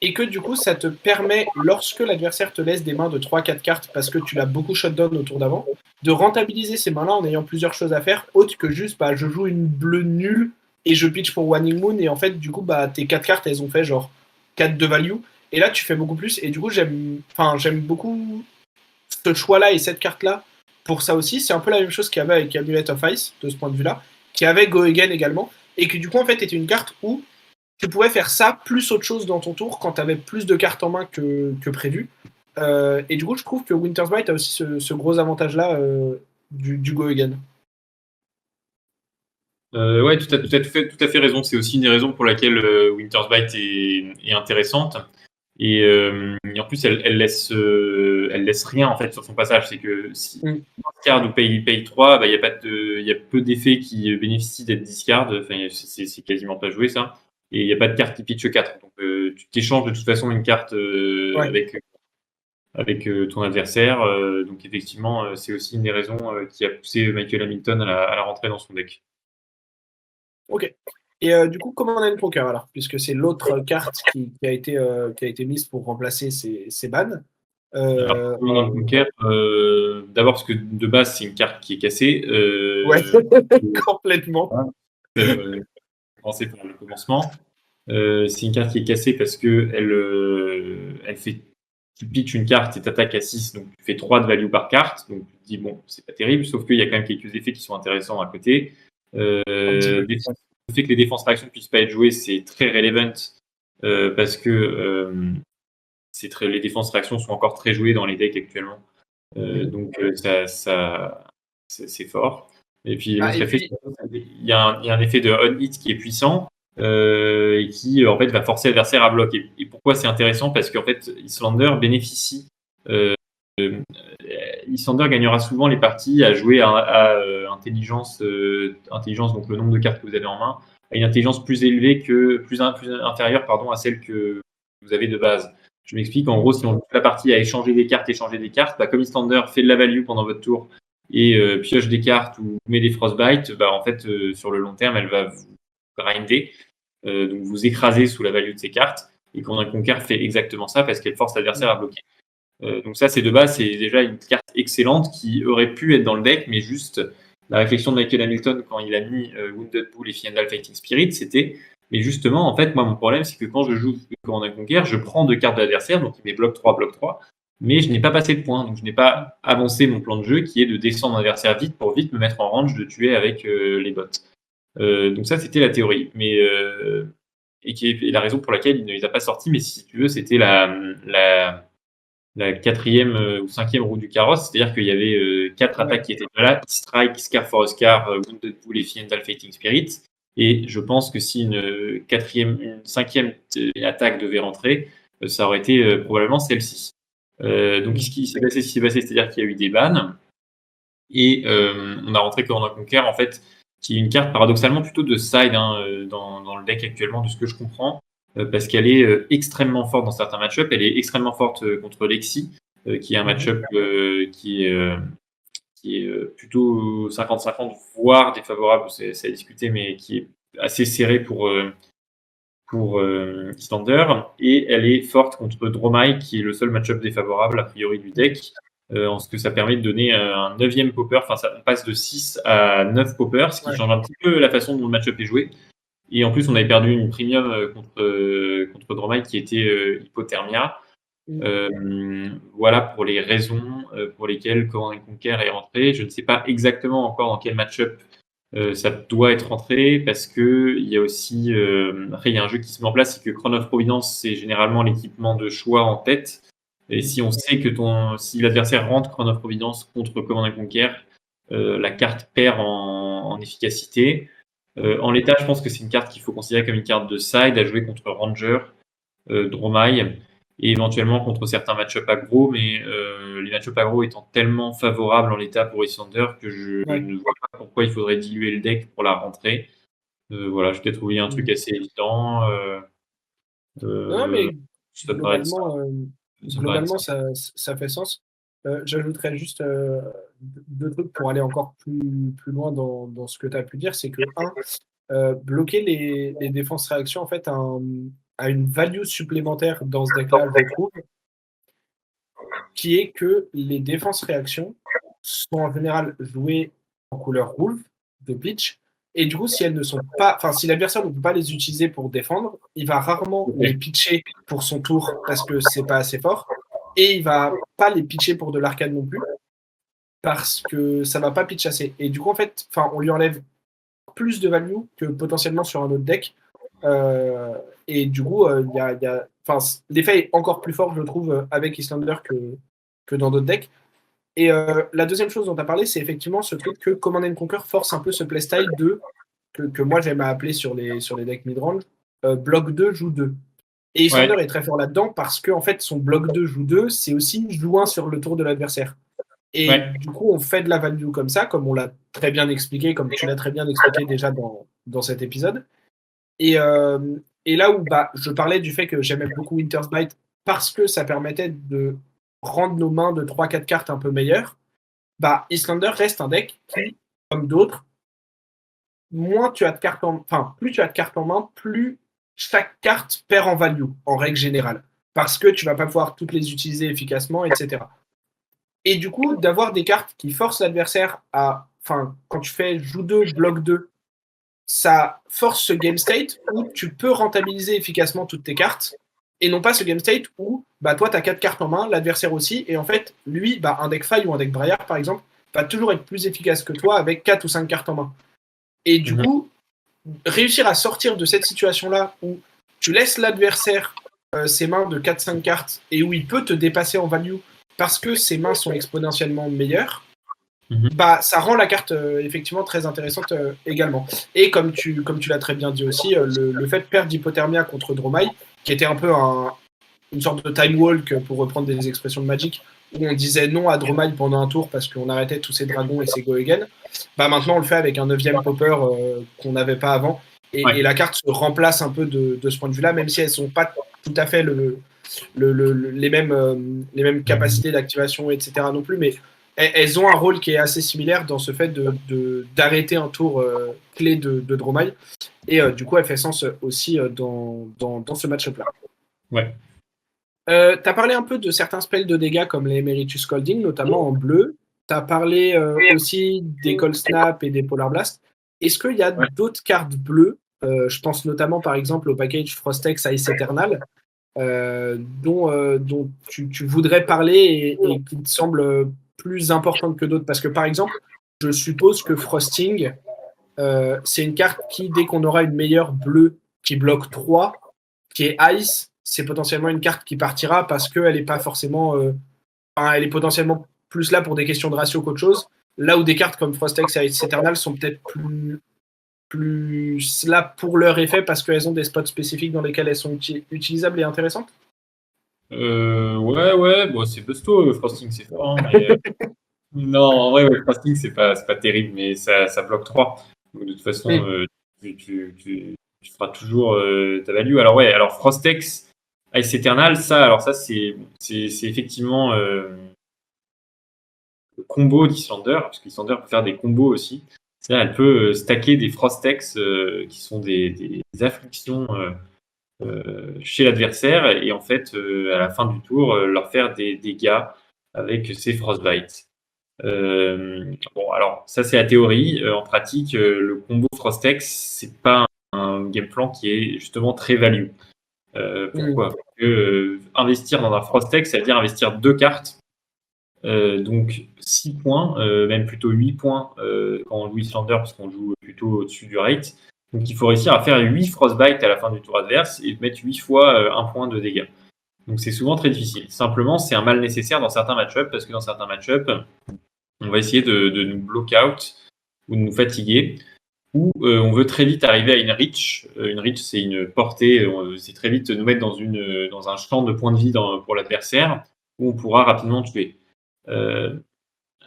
et que du coup, ça te permet, lorsque l'adversaire te laisse des mains de 3-4 cartes, parce que tu l'as beaucoup shutdown au tour d'avant, de rentabiliser ces mains-là en ayant plusieurs choses à faire, autre que juste, bah, je joue une bleue nulle et je pitch pour Waning Moon, et en fait, du coup, bah, tes 4 cartes, elles ont fait genre 4 de value, et là, tu fais beaucoup plus, et du coup, j'aime beaucoup ce choix-là et cette carte-là pour ça aussi. C'est un peu la même chose qu'il y avait avec Amulet of Ice, de ce point de vue-là, qui avait Go Again également, et qui du coup, en fait, était une carte où tu pouvais faire ça plus autre chose dans ton tour quand tu avais plus de cartes en main que prévu. Et du coup, je trouve que Winter's Bite a aussi ce gros avantage-là du Go Again. Ouais, tout à fait raison. C'est aussi une des raisons pour laquelle Winter's Bite est intéressante. Et en plus, elle laisse rien en fait sur son passage. C'est que si discard ou paye 3, bah, il y a peu d'effets qui bénéficient d'être discard. Enfin, c'est quasiment pas joué ça. Et il n'y a pas de carte qui pitch 4. Donc tu t'échanges de toute façon une carte avec ton adversaire. Donc effectivement, c'est aussi une des raisons qui a poussé Michael Hamilton à la rentrer dans son deck. Ok. Et du coup, Command and Conquer alors, puisque c'est l'autre carte qui a été mise pour remplacer ces bans. Euh, Command and Conquer, d'abord parce que de base, c'est une carte qui est cassée. ouais, complètement. Commencer par le commencement. C'est une carte qui est cassée parce que elle fait. Tu pitches une carte et t'attaques à 6, donc tu fais 3 de value par carte. Donc tu te dis, bon, c'est pas terrible, sauf qu'il y a quand même quelques effets qui sont intéressants à côté. Un petit peu. Le fait que les défenses réactions ne puissent pas être jouées, c'est très relevant parce que les défenses réactions sont encore très jouées dans les decks actuellement. Donc c'est fort. Et puis Ah, l'autre et effet, puis, il y a un effet de on-hit qui est puissant et qui en fait va forcer l'adversaire à bloc. Et pourquoi c'est intéressant? Parce qu'en fait, Islander bénéficie. Euh, Islander gagnera souvent les parties à jouer à intelligence, intelligence, donc le nombre de cartes que vous avez en main, à une intelligence plus élevée plus inférieure pardon, à celle que vous avez de base. Je m'explique. En gros, si on joue la partie à échanger des cartes, bah, comme Islander fait de la value pendant votre tour et pioche des cartes ou met des frostbite, bah, en fait, sur le long terme, elle va vous grinder, donc vous écraser sous la value de ces cartes. Et Command Conquer fait exactement ça parce qu'elle force l'adversaire à bloquer. Donc ça, c'est de base, c'est déjà une carte excellente qui aurait pu être dans le deck, mais juste la réflexion de Michael Hamilton quand il a mis Wounded Bull et Fiendal Fighting Spirit, c'était mais justement, en fait, moi, mon problème, c'est que quand je joue Command Conquer, je prends 2 cartes de l'adversaire, donc il met bloc 3, mais je n'ai pas passé de points, donc je n'ai pas avancé mon plan de jeu qui est de descendre l'adversaire vite pour vite me mettre en range de tuer avec les bots. Donc ça, c'était la théorie, mais et qui est la raison pour laquelle il ne les a pas sortis, mais si tu veux, c'était la quatrième ou cinquième roue du carrosse, c'est-à-dire qu'il y avait 4 attaques qui étaient là, Strike, Scar for a Scar, Wounded Bull et Fiendal Fighting Spirit. Et je pense que si une cinquième attaque devait rentrer, ça aurait été probablement celle-ci. Donc ce qui s'est passé, c'est-à-dire qu'il y a eu des bans et on a rentré Command Conquer en fait, qui est une carte paradoxalement plutôt de side dans le deck actuellement, de ce que je comprends, parce qu'elle est extrêmement forte dans certains match-ups. Elle est extrêmement forte contre Lexi, qui est un match-up qui est plutôt 50-50, voire défavorable, c'est à discuter, mais qui est assez serré pour Islander. Et elle est forte contre Dromai, qui est le seul match-up défavorable a priori du deck, en ce que ça permet de donner un 9e popper. Enfin, on passe de 6 à 9 poppers, ce qui change un petit peu la façon dont le match-up est joué. Et en plus, on avait perdu une premium contre Dromai qui était Hypothermia. Voilà pour les raisons pour lesquelles Command Conquer est rentré. Je ne sais pas exactement encore dans quel match-up ça doit être rentré parce que il y a aussi après il y a un jeu qui se met en place, c'est que Crown of Providence c'est généralement l'équipement de choix en tête. Et si on sait que si l'adversaire rentre Crown of Providence contre Command Conquer, la carte perd en efficacité. En l'état, je pense que c'est une carte qu'il faut considérer comme une carte de side à jouer contre Ranger, Dromai et éventuellement contre certains match-up aggro, mais les match-up aggro étant tellement favorables en l'état pour Islander que je ne vois pas pourquoi il faudrait diluer le deck pour la rentrée. Voilà, je t'ai trouvé un truc assez évident. non, mais Ça paraît globalement ça fait sens. J'ajouterais juste deux trucs pour aller encore plus loin dans ce que tu as pu dire. C'est que, bloquer les défenses réactions, en fait, a une value supplémentaire dans ce deck-là, je trouve, qui est que les défenses réactions sont en général jouées en couleur wolf de pitch. Et du coup, si elles ne sont pas, enfin, si l'adversaire ne peut pas les utiliser pour défendre, il va rarement les pitcher pour son tour parce que c'est pas assez fort. Et il va pas les pitcher pour de l'arcade non plus parce que ça va pas pitch assez. Et du coup, en fait, enfin, on lui enlève plus de value que potentiellement sur un autre deck. Et du coup, l'effet est encore plus fort, je trouve, avec Islander que dans d'autres decks. Et la deuxième chose dont tu as parlé, c'est effectivement ce truc que Command Conquer force un peu ce playstyle que moi j'aime appeler sur les decks midrange, bloc 2 joue 2. Et Islander est très fort là-dedans parce que en fait, son bloc 2 joue 2, c'est aussi joue 1 sur le tour de l'adversaire. Et du coup, on fait de la value comme ça, comme on l'a très bien expliqué, comme tu l'as très bien expliqué déjà dans cet épisode. Et là où je parlais du fait que j'aimais beaucoup Winter's Bite parce que ça permettait de rendre nos mains de 3-4 cartes un peu meilleures, Islander reste un deck qui, comme d'autres, plus tu as de cartes en main, plus chaque carte perd en value, en règle générale. parce que tu vas pas pouvoir toutes les utiliser efficacement, etc. Et du coup, d'avoir des cartes qui forcent l'adversaire à. Enfin, quand tu fais joue 2, bloc 2, ça force ce game state où tu peux rentabiliser efficacement toutes tes cartes, et non pas ce game state où bah, toi, tu as 4 cartes en main, l'adversaire aussi, et en fait, lui, bah, un deck faille ou un deck braillard, par exemple, va toujours être plus efficace que toi avec 4 ou 5 cartes en main. Et du coup, réussir à sortir de cette situation-là où tu laisses l'adversaire ses mains de 4-5 cartes et où il peut te dépasser en value parce que ses mains sont exponentiellement meilleures, bah, ça rend la carte effectivement très intéressante également. Et comme tu l'as très bien dit aussi, le fait de perdre d'hypothermia contre Dromai, qui était un peu une sorte de time walk, pour reprendre des expressions de Magic, où on disait non à Dromai pendant un tour parce qu'on arrêtait tous ces dragons et ces go again, bah maintenant on le fait avec un 9ème popper qu'on n'avait pas avant. Et la carte se remplace un peu de ce point de vue-là, même si elles sont pas tout à fait les mêmes capacités d'activation, etc. non plus, mais elles ont un rôle qui est assez similaire dans ce fait d'arrêter un tour clé de Dromai. Et du coup, elle fait sens aussi dans ce match-up-là. Ouais. Tu as parlé un peu de certains spells de dégâts comme les Emeritus Scolding, notamment en bleu. Tu as parlé aussi des Cold Snap et des Polar Blast. Est-ce qu'il y a d'autres cartes bleues, je pense notamment par exemple au package Frostex Ice Eternal, dont tu voudrais parler et qui te semblent plus importantes que d'autres? Parce que par exemple, je suppose que Frosting, c'est une carte qui, dès qu'on aura une meilleure bleue qui bloque 3, qui est Ice, c'est potentiellement une carte qui partira parce qu'elle est pas forcément. Elle est potentiellement plus là pour des questions de ratio qu'autre chose. Là où des cartes comme Frostex et Ice Eternal sont peut-être plus là pour leur effet parce qu'elles ont des spots spécifiques dans lesquels elles sont utilisables et intéressantes. Ouais, bon, c'est busto, Frosting, c'est fort. Hein, mais, non, en vrai, Frosting, c'est pas terrible, mais ça bloque 3. Donc, de toute façon, tu feras toujours ta value. Alors, alors Frostex, Ice Eternal, ça, c'est effectivement le combo d'Islander, parce qu'Islander peut faire des combos aussi. C'est-à-dire, elle peut stacker des Frostex qui sont des afflictions chez l'adversaire et en fait, à la fin du tour, leur faire des dégâts avec ces Frostbite. Bon, alors ça c'est la théorie. En pratique, le combo Frostex, c'est pas un game plan qui est justement très value. Pourquoi? Parce que investir dans un Frostex, ça veut dire investir 2 cartes, donc 6 points, même plutôt 8 points quand on joue Islander, parce qu'on joue plutôt au-dessus du rate. Donc il faut réussir à faire 8 Frostbite à la fin du tour adverse et mettre 8 fois 1 point de dégâts. Donc c'est souvent très difficile. Simplement, c'est un mal nécessaire dans certains match-ups, parce que dans certains match-ups, on va essayer de nous block out ou de nous fatiguer, ou on veut très vite arriver à une reach. Une reach, c'est une portée, c'est très vite nous mettre dans un champ de points de vie pour l'adversaire, où on pourra rapidement tuer.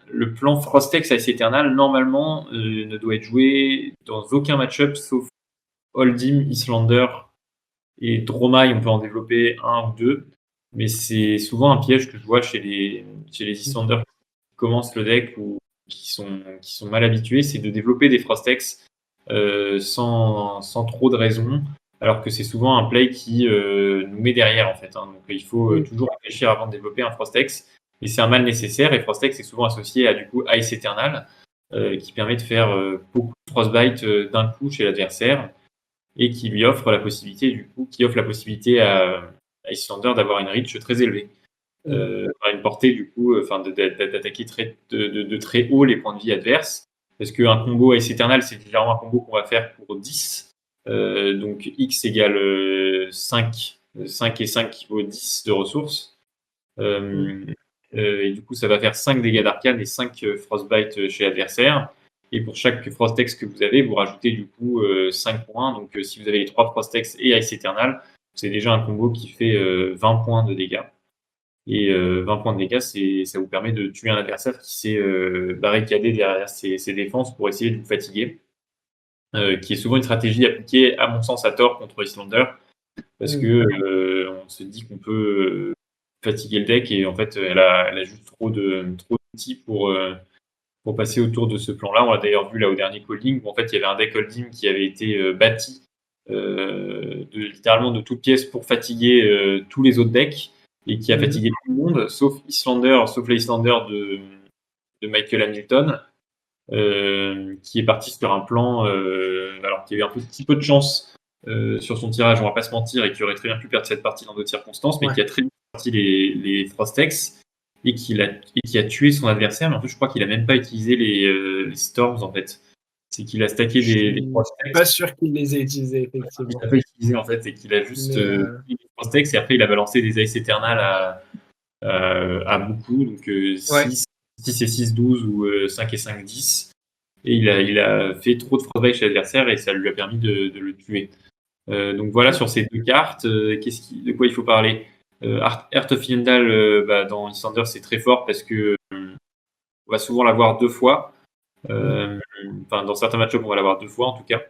Le plan Frostex Ice Eternal, normalement, ne doit être joué dans aucun match-up sauf Holdim, Islander et Dromai. On peut en développer un ou deux, mais c'est souvent un piège que je vois chez les Islanders qui commencent le deck ou qui sont mal habitués, c'est de développer des Frostex sans trop de raison, alors que c'est souvent un play qui nous met derrière en fait. Hein. Donc il faut toujours réfléchir avant de développer un Frostex. Et c'est un mal nécessaire, et Frostex est souvent associé à du coup Ice Eternal, qui permet de faire beaucoup de Frostbite d'un coup chez l'adversaire, et qui lui offre la possibilité à Icelander d'avoir une reach très élevée. Une portée du coup, d'attaquer de très haut les points de vie adverses, parce qu'un combo Ice Eternal, c'est généralement un combo qu'on va faire pour 10, donc X égale 5 et 5 qui vaut 10 de ressources. Et du coup, ça va faire 5 dégâts d'arcane et 5 Frostbite chez l'adversaire. Et pour chaque Frostex que vous avez, vous rajoutez du coup 5 points. Donc si vous avez les 3 Frostex et Ice Eternal, c'est déjà un combo qui fait 20 points de dégâts. Et 20 points de dégâts, ça vous permet de tuer un adversaire qui s'est barricadé derrière ses défenses pour essayer de vous fatiguer. Qui est souvent une stratégie appliquée, à mon sens, à tort contre Islander. Parce que on se dit qu'on peut fatiguer le deck, et en fait elle a juste trop d'outils pour passer autour de ce plan-là. On l'a d'ailleurs vu là au dernier calling où en fait il y avait un deck holding qui avait été bâti littéralement de toutes pièces pour fatiguer tous les autres decks et qui a fatigué tout le monde, sauf l'Islander de Michael Hamilton, qui est parti sur un plan, alors qu'il y a eu un petit peu de chance sur son tirage, on va pas se mentir, et qui aurait très bien pu perdre cette partie dans d'autres circonstances, mais qui a très bien sorti les Frostex et qui a tué son adversaire. Mais en fait, je crois qu'il a même pas utilisé les Storms en fait. C'est qu'il a stacké des Frostex. Je suis pas sûr qu'il les ait utilisés, effectivement. Il n'a pas utilisé en fait, et qu'il a juste les Frostex, et après il a balancé des Ice Eternal à beaucoup, donc 6 et 6, 12 ou 5 et 5, 10. Et il a fait trop de Frostbite chez l'adversaire et ça lui a permis de le tuer. Donc voilà sur ces deux cartes. De quoi il faut parler? Heart of Yendal dans Issanders c'est très fort parce que on va souvent l'avoir deux fois. Enfin, dans certains match-ups, on va l'avoir deux fois en tout cas.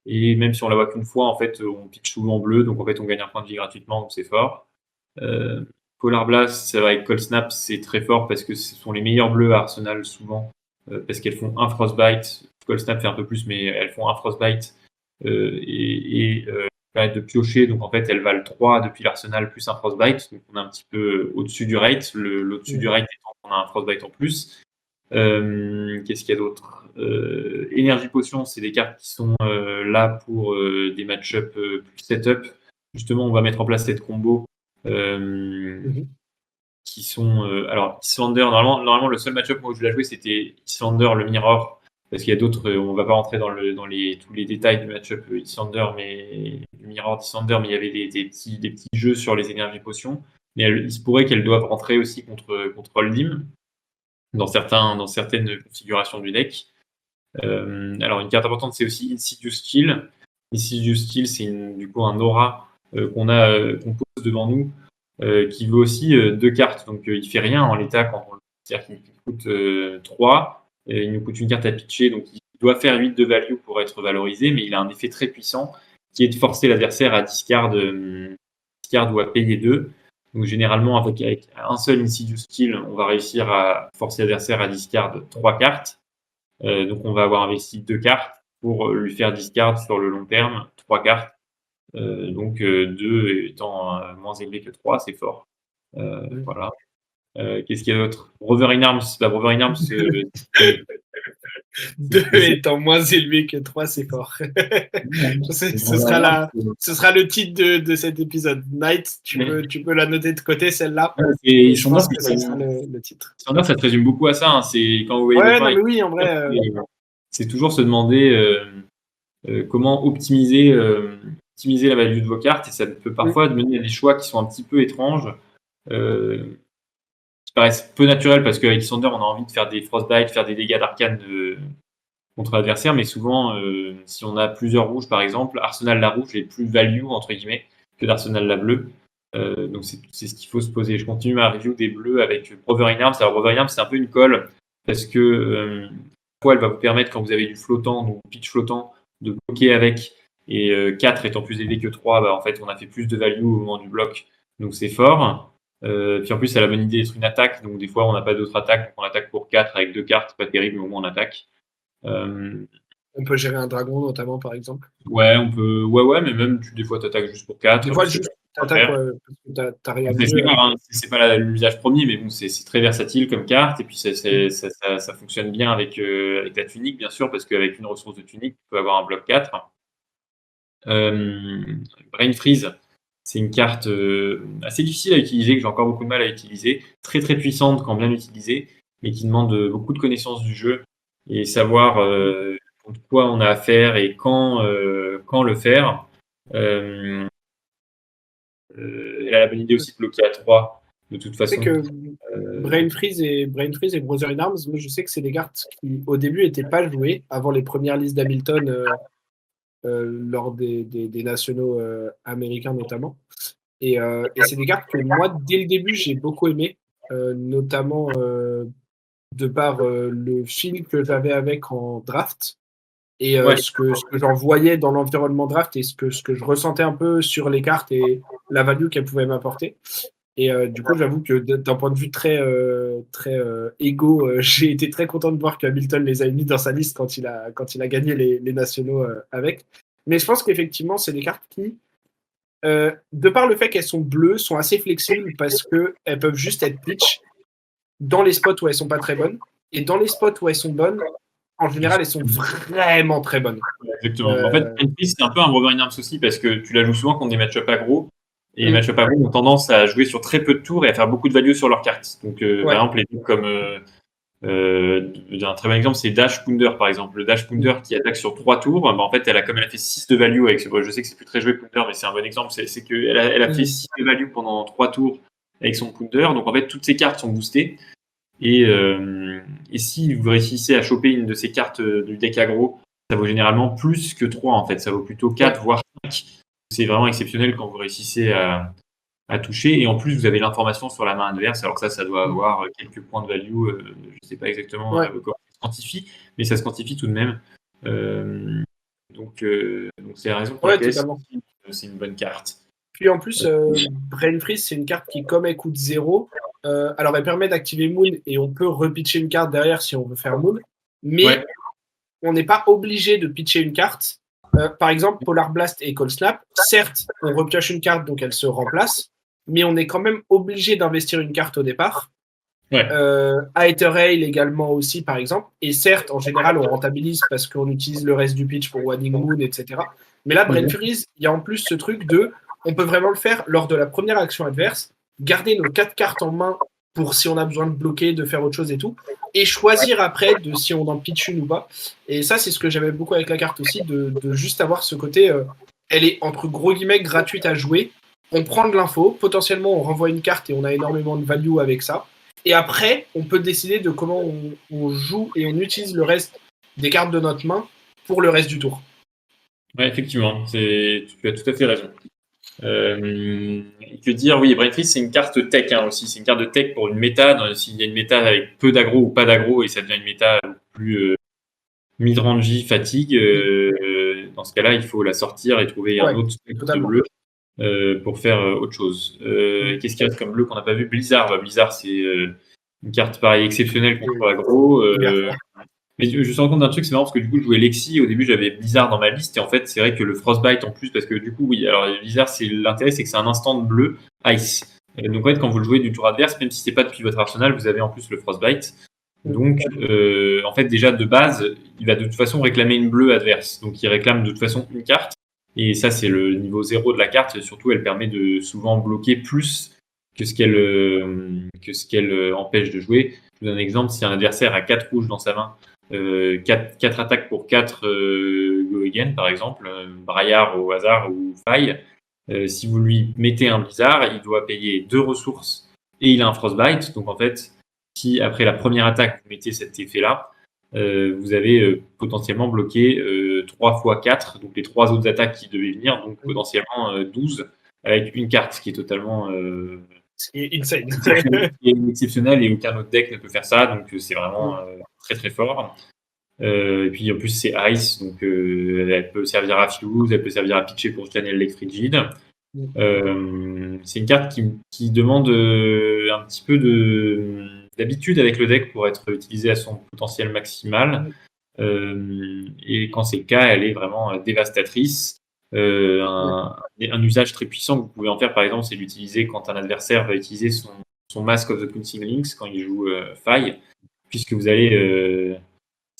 Et même si on la voit qu'une fois, en fait, on pitch souvent bleu, donc en fait, on gagne un point de vie gratuitement, donc c'est fort. Polar Blast, c'est vrai, avec Cold Snap, c'est très fort parce que ce sont les meilleurs bleus à Arsenal souvent, parce qu'elles font un Frostbite. Cold Snap fait un peu plus, mais elles font un Frostbite et permettent de piocher. Donc en fait, elles valent 3 depuis l'Arsenal plus un Frostbite. Donc on est un petit peu au-dessus du rate. L'au-dessus du rate étant qu'on a un Frostbite en plus. Qu'est-ce qu'il y a d'autre? Energy Potion, c'est des cartes qui sont là pour des match-up plus setup. Justement, on va mettre en place cette combo qui sont. Alors, Islander, normalement, le seul match-up où je l'ai joué, c'était Islander, le Mirror, parce qu'il y a d'autres. On va pas rentrer dans tous les détails du match-up Islander, mais du Mirror d'Islander, mais il y avait des petits jeux sur les Energy Potions. Mais il se pourrait qu'elles doivent rentrer aussi contre Oldhim dans certaines configurations du deck. Alors, une carte importante, c'est aussi Insidious Steel. Insidious Steel, c'est du coup un aura qu'on pose devant nous, qui veut aussi deux cartes. Donc, il fait rien en l'état quand on le. C'est-à-dire qu'il coûte 3. Il nous coûte une carte à pitcher, donc il doit faire 8 de value pour être valorisé, mais il a un effet très puissant qui est de forcer l'adversaire à discard ou à payer 2. Donc généralement, avec un seul Insidious Steel, on va réussir à forcer l'adversaire à discard 3 cartes. Donc on va avoir investi 2 cartes pour lui faire discard sur le long terme, 3 cartes. Donc 2 étant moins élevé que 3, c'est fort. Voilà. Qu'est-ce qu'il y a d'autre? Rover in Arms. Rover in Arms, 2 étant moins élevé que 3, c'est fort. Ce sera le titre de cet épisode. Night, tu peux la noter de côté, celle-là. Je pense que ce sera le titre. Ça se résume beaucoup à ça. Hein. C'est quand vous voyez mais oui, en vrai. C'est toujours se demander comment optimiser la value de vos cartes, et ça peut parfois mener à des choix qui sont un petit peu étranges. Qui paraissent peu naturels parce qu'avec Issanders, on a envie de faire des Frostbite, faire des dégâts d'arcane contre l'adversaire, mais souvent, si on a plusieurs rouges par exemple, Arsenal la rouge est plus value entre guillemets que d'Arsenal la bleue. Donc c'est ce qu'il faut se poser. Je continue ma review des bleus avec Rover in Arms. Alors Rover in Arms, c'est un peu une colle parce que elle va vous permettre, quand vous avez du flottant, donc pitch flottant, de bloquer avec, et 4 étant plus élevé que 3, en fait on a fait plus de value au moment du bloc, donc c'est fort. Puis en plus, elle a la bonne idée d'être une attaque, donc des fois on n'a pas d'autres attaques, donc on attaque pour 4 avec 2 cartes, pas terrible, mais au moins on attaque. On peut gérer un dragon notamment, par exemple. Ouais, on peut. Ouais, mais même des fois t'attaques juste pour 4. Des fois juste t'attaques parce que t'as rien de jeu. C'est pas l'usage premier, mais bon, c'est très versatile comme carte, et puis ça fonctionne bien avec la tunique, bien sûr, parce qu'avec une ressource de tunique, tu peux avoir un bloc 4. Brain Freeze. C'est une carte assez difficile à utiliser, que j'ai encore beaucoup de mal à utiliser. Très très puissante quand bien utilisée, mais qui demande beaucoup de connaissances du jeu et savoir contre quoi on a affaire et quand le faire. Elle a la bonne idée aussi de bloquer à 3, de toute façon. C'est que Brain Freeze et Brother in Arms, moi je sais que c'est des cartes qui au début n'étaient pas jouées avant les premières listes d'Hamilton. Lors des nationaux américains notamment. Et c'est des cartes que moi, dès le début, j'ai beaucoup aimé, notamment de par le fil que j'avais avec en draft et ce que j'en voyais dans l'environnement draft et ce que je ressentais un peu sur les cartes et la value qu'elles pouvaient m'apporter. Et du coup, j'avoue que d'un point de vue très, égo, j'ai été très content de voir que Hamilton les a mis dans sa liste quand il a gagné les nationaux avec. Mais je pense qu'effectivement, c'est des cartes qui, de par le fait qu'elles sont bleues, sont assez flexibles parce qu'elles peuvent juste être pitch dans les spots où elles sont pas très bonnes. Et dans les spots où elles sont bonnes, en général, elles sont vraiment très bonnes. Exactement. En fait, Enfries, c'est un peu un Wolverine Arms aussi parce que tu la joues souvent contre des match-up aggro. Et les match-up aggro ont tendance à jouer sur très peu de tours et à faire beaucoup de value sur leurs cartes. Donc, par exemple, les trucs comme. Un très bon exemple, c'est Dash Pounder, par exemple. Le Dash Pounder qui attaque sur 3 tours, bah, en fait, comme elle a fait 6 de value avec ce. Je sais que c'est plus très joué Pounder, mais c'est un bon exemple. C'est qu'elle a fait 6 de value pendant 3 tours avec son Pounder. Donc, en fait, toutes ces cartes sont boostées. Et si vous réussissez à choper une de ces cartes du deck aggro, ça vaut généralement plus que 3 en fait. Ça vaut plutôt 4 voire 5. C'est vraiment exceptionnel quand vous réussissez à toucher. Et en plus, vous avez l'information sur la main adverse. Alors ça doit avoir quelques points de value. Je ne sais pas exactement comment ça se quantifie, mais ça se quantifie tout de même. Donc c'est la raison pour laquelle c'est une bonne carte. Puis en plus, Brain Freeze, c'est une carte qui, comme elle coûte 0, alors elle permet d'activer Moon et on peut repitcher une carte derrière si on veut faire Moon, mais on n'est pas obligé de pitcher une carte. Par exemple, Polar Blast et Cold Snap, certes, on repioche une carte donc elle se remplace, mais on est quand même obligé d'investir une carte au départ. Aether Rail également aussi, par exemple. Et certes, en général, on rentabilise parce qu'on utilise le reste du pitch pour Waning Moon, etc. Mais là, Brain Freeze, il y a en plus ce truc de on peut vraiment le faire lors de la première action adverse, garder nos 4 cartes en main pour si on a besoin de bloquer, de faire autre chose et tout, et choisir après de si on en pitch une ou pas. Et ça, c'est ce que j'aimais beaucoup avec la carte aussi, de juste avoir ce côté, elle est entre gros guillemets gratuite à jouer, on prend de l'info, potentiellement on renvoie une carte et on a énormément de value avec ça, et après, on peut décider de comment on joue et on utilise le reste des cartes de notre main pour le reste du tour. Ouais, effectivement, tu as tout à fait raison. Que dire, oui, Brain Freeze, c'est une carte tech aussi. C'est une carte de tech pour une méta. S'il y a une méta avec peu d'aggro ou pas d'aggro et ça devient une méta plus mid-range fatigue, dans ce cas-là, il faut la sortir et trouver un autre bleu pour faire autre chose. Qu'est-ce qu'il reste comme bleu qu'on n'a pas vu? Blizzard. Blizzard, c'est une carte pareil exceptionnelle contre l'aggro. Mais je me suis rendu compte d'un truc, c'est marrant parce que du coup, je jouais Lexi. Au début, j'avais Blizzard dans ma liste. Et en fait, c'est vrai que le Frostbite en plus, parce que du coup, oui, alors Blizzard, l'intérêt, c'est que c'est un instant de bleu Ice. Donc, en fait, quand vous le jouez du tour adverse, même si c'est pas depuis votre arsenal, vous avez en plus le Frostbite. Donc, en fait, déjà de base, il va de toute façon réclamer une bleue adverse. Donc, il réclame de toute façon une carte. Et ça, c'est le niveau 0 de la carte. Et surtout, elle permet de souvent bloquer plus que ce qu'elle empêche de jouer. Je vous donne un exemple. Si un adversaire a 4 rouges dans sa main, 4 attaques pour 4 go again, par exemple, Braillard au hasard ou Faille. Si vous lui mettez un Blizzard, il doit payer 2 ressources et il a un Frostbite. Donc en fait, si après la première attaque, vous mettez cet effet-là, vous avez potentiellement bloqué 3 fois 4, donc les 3 autres attaques qui devaient venir, donc potentiellement 12, avec une carte, ce qui est totalement insane. exceptionnel et aucun autre deck ne peut faire ça, donc c'est vraiment très très fort. Et puis en plus c'est Ice, donc elle peut servir à Fuse, elle peut servir à pitcher pour channel Lake Frigid. C'est une carte qui demande un petit peu d'habitude avec le deck pour être utilisée à son potentiel maximal. Et quand c'est le cas, elle est vraiment dévastatrice. Un usage très puissant que vous pouvez en faire, par exemple, c'est l'utiliser quand un adversaire va utiliser son Mask of the Pouncing Lynx quand il joue Faille, puisque vous allez,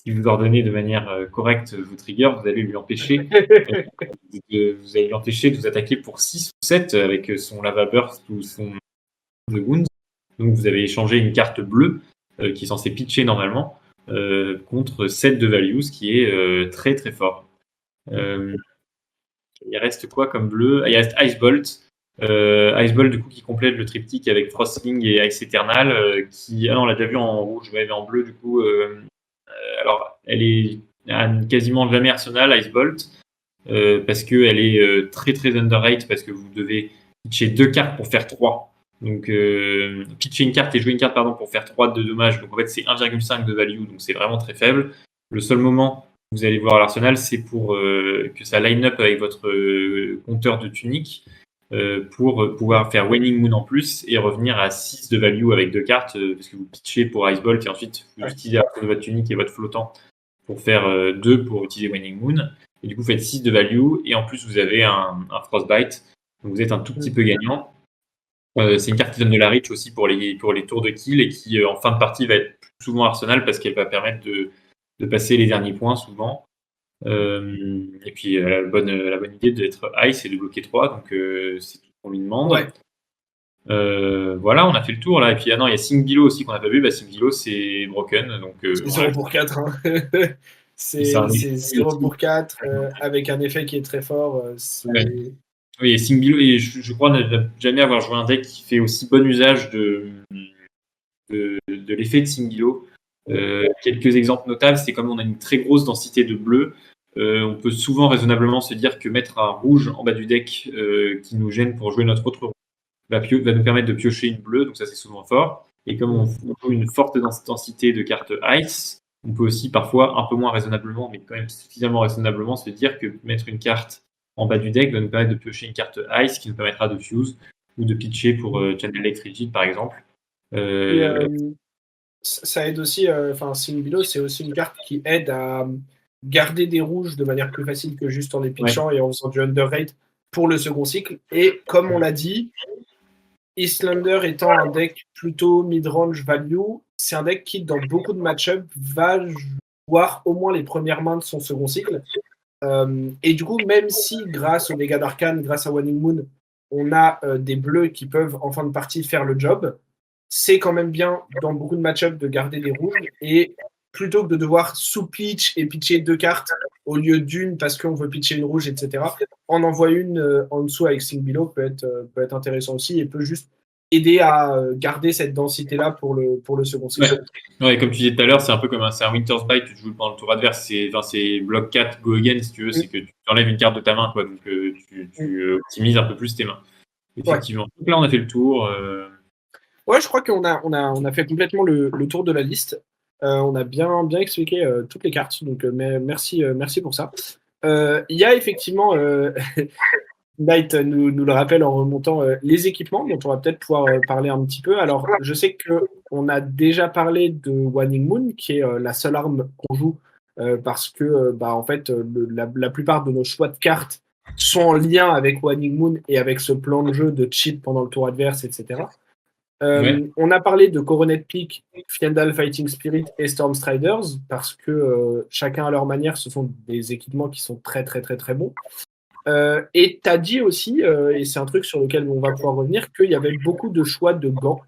si vous ordonnez de manière correcte vos triggers, vous allez lui empêcher de vous attaquer pour 6 ou 7 avec son Lava Burst ou son The Wound. Donc vous avez échangé une carte bleue qui est censée pitcher normalement contre 7 de value, ce qui est très très fort. Il reste quoi comme bleu? Il reste Ice Bolt. Ice Bolt, du coup, qui complète le triptyque avec Frostling et Ice Eternal. On l'a déjà vu en rouge, mais en bleu, du coup. Alors, elle est quasiment jamais Arsenal, Ice Bolt, parce qu'elle est très très underrate, parce que vous devez pitcher 2 cartes pour faire 3. Donc, pitcher une carte et jouer une carte pour faire 3 de dommages. Donc, en fait, c'est 1,5 de value, donc c'est vraiment très faible. Le seul moment où vous allez voir l'Arsenal, c'est pour que ça line up avec votre compteur de tunique. pour pouvoir faire Waning Moon en plus et revenir à 6 de value avec 2 cartes, parce que vous pitchez pour Ice Bolt et ensuite vous utilisez à la fois votre tunique et votre flottant pour faire 2 pour utiliser Waning Moon. Et du coup, vous faites 6 de value et en plus, vous avez un Frostbite. Donc, vous êtes un tout petit peu gagnant. C'est une carte qui donne de la reach aussi pour les tours de kill et qui, en fin de partie, va être plus souvent Arsenal parce qu'elle va permettre de passer les derniers points souvent. Et puis, la bonne idée d'être Ice et de bloquer 3. Donc, c'est tout ce qu'on lui demande. Ouais. Voilà, on a fait le tour là. Et puis, non, il y a Sing Below aussi qu'on n'a pas vu. Bah, Sing Below, c'est broken. Donc, C'est 0 pour 4. Hein. C'est 0 pour 4 avec un effet qui est très fort. Ouais. Oui, et Sing Below, et je crois ne jamais avoir joué un deck qui fait aussi bon usage de l'effet de Sing Below. Quelques exemples notables, c'est comme on a une très grosse densité de bleu. On peut souvent raisonnablement se dire que mettre un rouge en bas du deck qui nous gêne pour jouer notre autre rouge va nous permettre de piocher une bleue, donc ça c'est souvent fort. Et comme on joue une forte densité de cartes Ice, on peut aussi parfois un peu moins raisonnablement, mais quand même suffisamment raisonnablement se dire que mettre une carte en bas du deck va nous permettre de piocher une carte Ice qui nous permettra de fuse ou de pitcher pour Channel X Rigid par exemple. Ça aide aussi, Sing Below, c'est aussi une carte qui aide à garder des rouges de manière plus facile que juste en les pitchant et en faisant du underrate pour le second cycle. Et comme on l'a dit, Iyslander étant un deck plutôt mid-range value, c'est un deck qui, dans beaucoup de match-up, va voir au moins les premières mains de son second cycle. Et du coup, même si grâce aux dégâts d'Arcane, grâce à Waning Moon, on a des bleus qui peuvent en fin de partie faire le job, c'est quand même bien dans beaucoup de match-up de garder des rouges et plutôt que de devoir sous-pitch et pitcher 2 cartes au lieu d'une parce qu'on veut pitcher une rouge, etc. En envoyer une en dessous avec Sing Below peut être intéressant aussi et peut juste aider à garder cette densité-là pour le second cycle. Ouais, comme tu disais tout à l'heure, c'est un peu comme un Winter's Bite, tu joues pendant le tour adverse, c'est bloc 4, go again si tu veux, c'est que tu enlèves une carte de ta main, quoi, donc tu optimises un peu plus tes mains. Effectivement. Ouais. Donc là, on a fait le tour. Ouais, je crois qu'on a fait complètement le tour de la liste. On a bien expliqué toutes les cartes, donc merci pour ça. Il y a effectivement, Knight nous le rappelle en remontant les équipements, dont on va peut-être pouvoir parler un petit peu. Alors, je sais qu'on a déjà parlé de Waning Moon, qui est la seule arme qu'on joue, parce que en fait, la plupart de nos choix de cartes sont en lien avec Waning Moon et avec ce plan de jeu de cheat pendant le tour adverse, etc. On a parlé de Coronet Peak, Fyendal Fighting Spirit et Storm Striders parce que chacun à leur manière, ce sont des équipements qui sont très très très très bons. Et tu as dit aussi, et c'est un truc sur lequel on va pouvoir revenir, qu'il y avait beaucoup de choix de gants.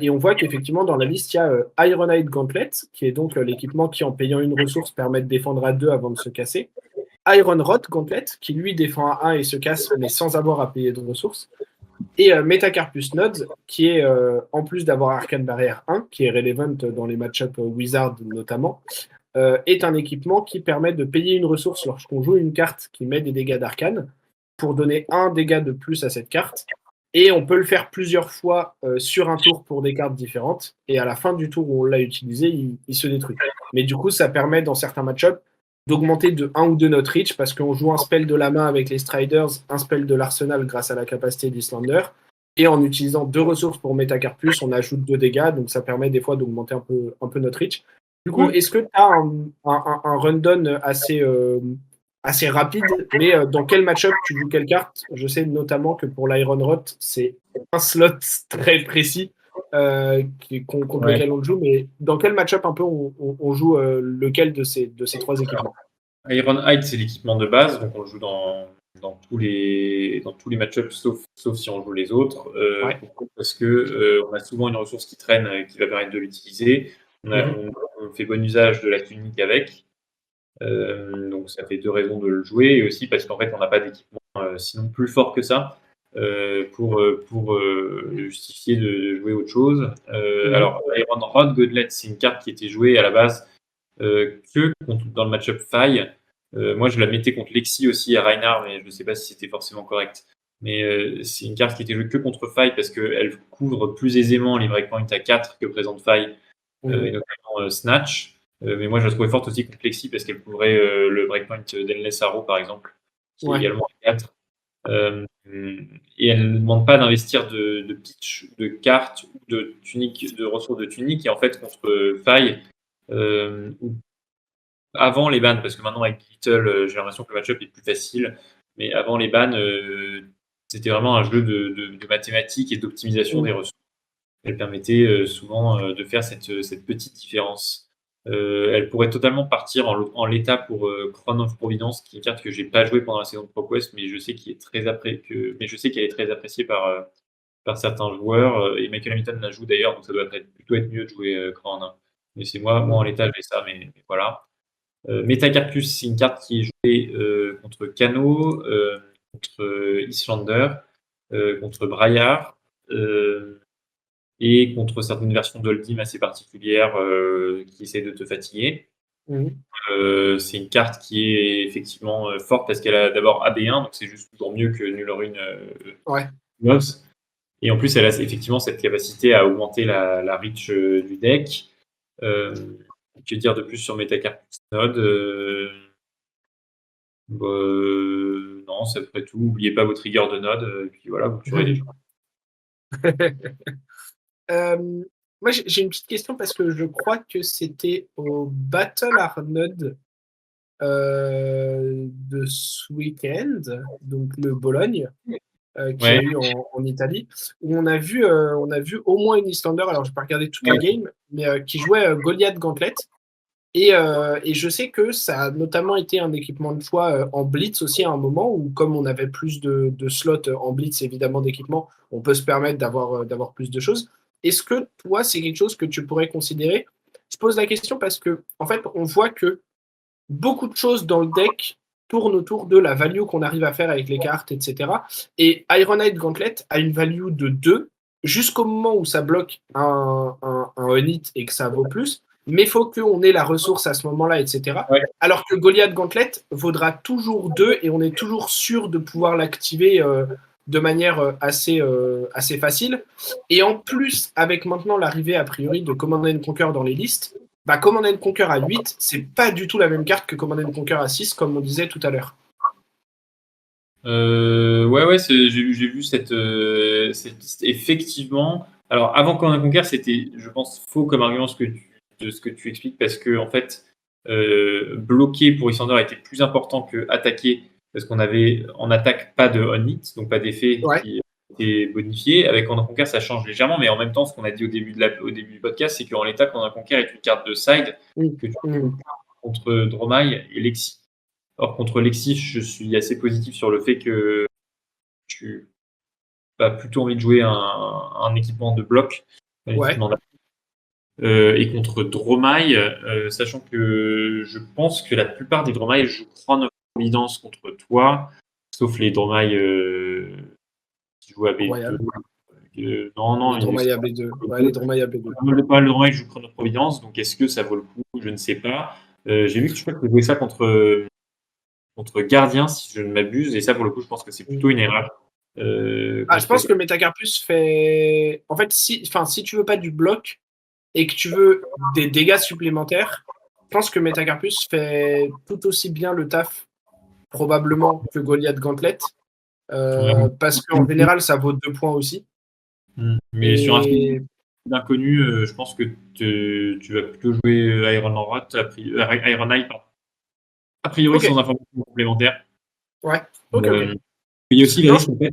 Et on voit qu'effectivement, dans la liste, il y a Ironhide Gauntlet, qui est donc l'équipement qui, en payant une ressource, permet de défendre à 2 avant de se casser. Iron Rod Gauntlet, qui lui défend à 1 et se casse, mais sans avoir à payer de ressources. Et Metacarpus Nodes, qui est, en plus d'avoir Arcane Barrière 1, qui est relevant dans les match-up Wizard notamment, est un équipement qui permet de payer une ressource lorsqu'on joue une carte qui met des dégâts d'Arcane pour donner un dégât de plus à cette carte. Et on peut le faire plusieurs fois sur un tour pour des cartes différentes. Et à la fin du tour où on l'a utilisé, il se détruit. Mais du coup, ça permet dans certains match-up d'augmenter de 1 ou 2 notre reach parce qu'on joue un spell de la main avec les Striders, un spell de l'arsenal grâce à la capacité d'Islander. Et en utilisant 2 ressources pour Metacarpus, on ajoute 2 dégâts. Donc ça permet des fois d'augmenter un peu notre reach. Du coup, est-ce que tu as un rundown assez rapide, mais dans quel match-up tu joues quelle carte? Je sais notamment que pour l'Iron Rot, c'est un slot très précis contre lequel on le joue, mais dans quel match-up un peu on joue lequel de ces 3 équipements? Ironhide, c'est l'équipement de base, donc on le joue dans tous les match-ups, sauf si on joue les autres. Parce que on a souvent une ressource qui traîne qui va permettre de l'utiliser. On fait bon usage de la tunique avec. Donc ça fait 2 raisons de le jouer, et aussi parce qu'en fait on n'a pas d'équipement sinon plus fort que ça pour justifier de jouer autre chose. Alors Iron Rod Gauntlet, c'est une carte qui était jouée à la base que dans le match-up faille. Moi je la mettais contre Lexi aussi à Reinhardt, mais je ne sais pas si c'était forcément correct. Mais c'est une carte qui était jouée que contre faille parce qu'elle couvre plus aisément les breakpoints à 4 que présente faille, et notamment Snatch. Mais moi, je la trouvais forte aussi contre Lexi parce qu'elle couvrait le breakpoint d'Endless Arrow, par exemple, qui est également à 4. Et elle ne demande pas d'investir de pitch, de cartes ou de tuniques, de ressources de tuniques. Et en fait, contre Faille, ou avant les bans, parce que maintenant avec Little, j'ai l'impression que le match-up est plus facile, mais avant les bans, c'était vraiment un jeu de mathématiques et d'optimisation des ressources. Elle permettait souvent de faire cette petite différence. Elle pourrait totalement partir en l'état pour Crown of Providence, qui est une carte que j'ai pas jouée pendant la saison de ProQuest, mais je sais qu'elle est très appréciée par certains joueurs. Et Michael Hamilton la joue d'ailleurs, donc ça doit plutôt être mieux de jouer Crown, hein. Mais c'est moi en l'état, j'ai ça, mais voilà. Metacarpus, c'est une carte qui est jouée contre Kano, contre Islander, contre Braillard, et contre certaines versions d'Oldhim assez particulières qui essaient de te fatiguer. C'est une carte qui est effectivement forte parce qu'elle a d'abord AB1, donc c'est juste toujours mieux que Null Rune Mobs. Et en plus, elle a effectivement cette capacité à augmenter la reach du deck. Que dire de plus sur Metacarpus Node? Non, c'est à peu près tout. N'oubliez pas vos triggers de Node, et puis voilà, vous tuerez les gens. Moi, j'ai une petite question parce que je crois que c'était au Battle Arnold de ce week-end, donc le Bologne, qui a eu en Italie, où on a vu au moins une Islander, alors je n'ai pas regardé toute la game, mais qui jouait Goliath Gauntlet. Et je sais que ça a notamment été un équipement de choix en Blitz aussi à un moment où, comme on avait plus de slots en Blitz, évidemment, d'équipement, on peut se permettre d'avoir plus de choses. Est-ce que toi, c'est quelque chose que tu pourrais considérer? Je pose la question parce que, en fait, on voit que beaucoup de choses dans le deck tournent autour de la value qu'on arrive à faire avec les cartes, etc. Et Ironite Gauntlet a une value de 2 jusqu'au moment où ça bloque un hit et que ça vaut plus. Mais il faut qu'on ait la ressource à ce moment-là, etc. Alors que Goliath Gauntlet vaudra toujours 2 et on est toujours sûr de pouvoir l'activer de manière assez facile. Et en plus, avec maintenant l'arrivée a priori de Command & Conquer dans les listes, Command & Conquer à 8, c'est pas du tout la même carte que Command & Conquer à 6, comme on disait tout à l'heure. J'ai vu cette liste, effectivement. Alors, avant Command & Conquer, c'était, je pense, faux comme argument de ce que tu expliques, parce que, en fait, bloquer pour Islander était plus important que attaquer, parce qu'on avait en attaque pas de on-hit, donc pas d'effet qui était bonifié. Avec Command & Conquer, ça change légèrement, mais en même temps, ce qu'on a dit au début du podcast, c'est qu'en l'état, Command & Conquer est une carte de side que tu peux contre Dromai et Lexi. Or, contre Lexi, je suis assez positif sur le fait que tu as plutôt envie de jouer un équipement de bloc, et contre Dromai, sachant que je pense que la plupart des Dromai jouent Crown of Providence contre toi, sauf les Dromai qui jouent à B2. Non, les Dromai à B2. Les Dromai à B2. Pas le Dromai qui joue Crown of Providence, donc est-ce que ça vaut le coup? Je ne sais pas. J'ai vu que je crois que tu jouais ça contre Gardien, si je ne m'abuse, et ça, pour le coup, je pense que c'est plutôt une erreur. Je pense que Metacarpus fait. En fait, si tu veux pas du bloc et que tu veux des dégâts supplémentaires, je pense que Metacarpus fait tout aussi bien le taf, probablement, que Goliath Gauntlet. Parce qu'en général, ça vaut 2 points aussi. Mais sur un film d'inconnu, je pense que tu vas plutôt jouer Iron Eye, a priori, sans information complémentaire. Ouais, ok. Il y a aussi le risque, en fait,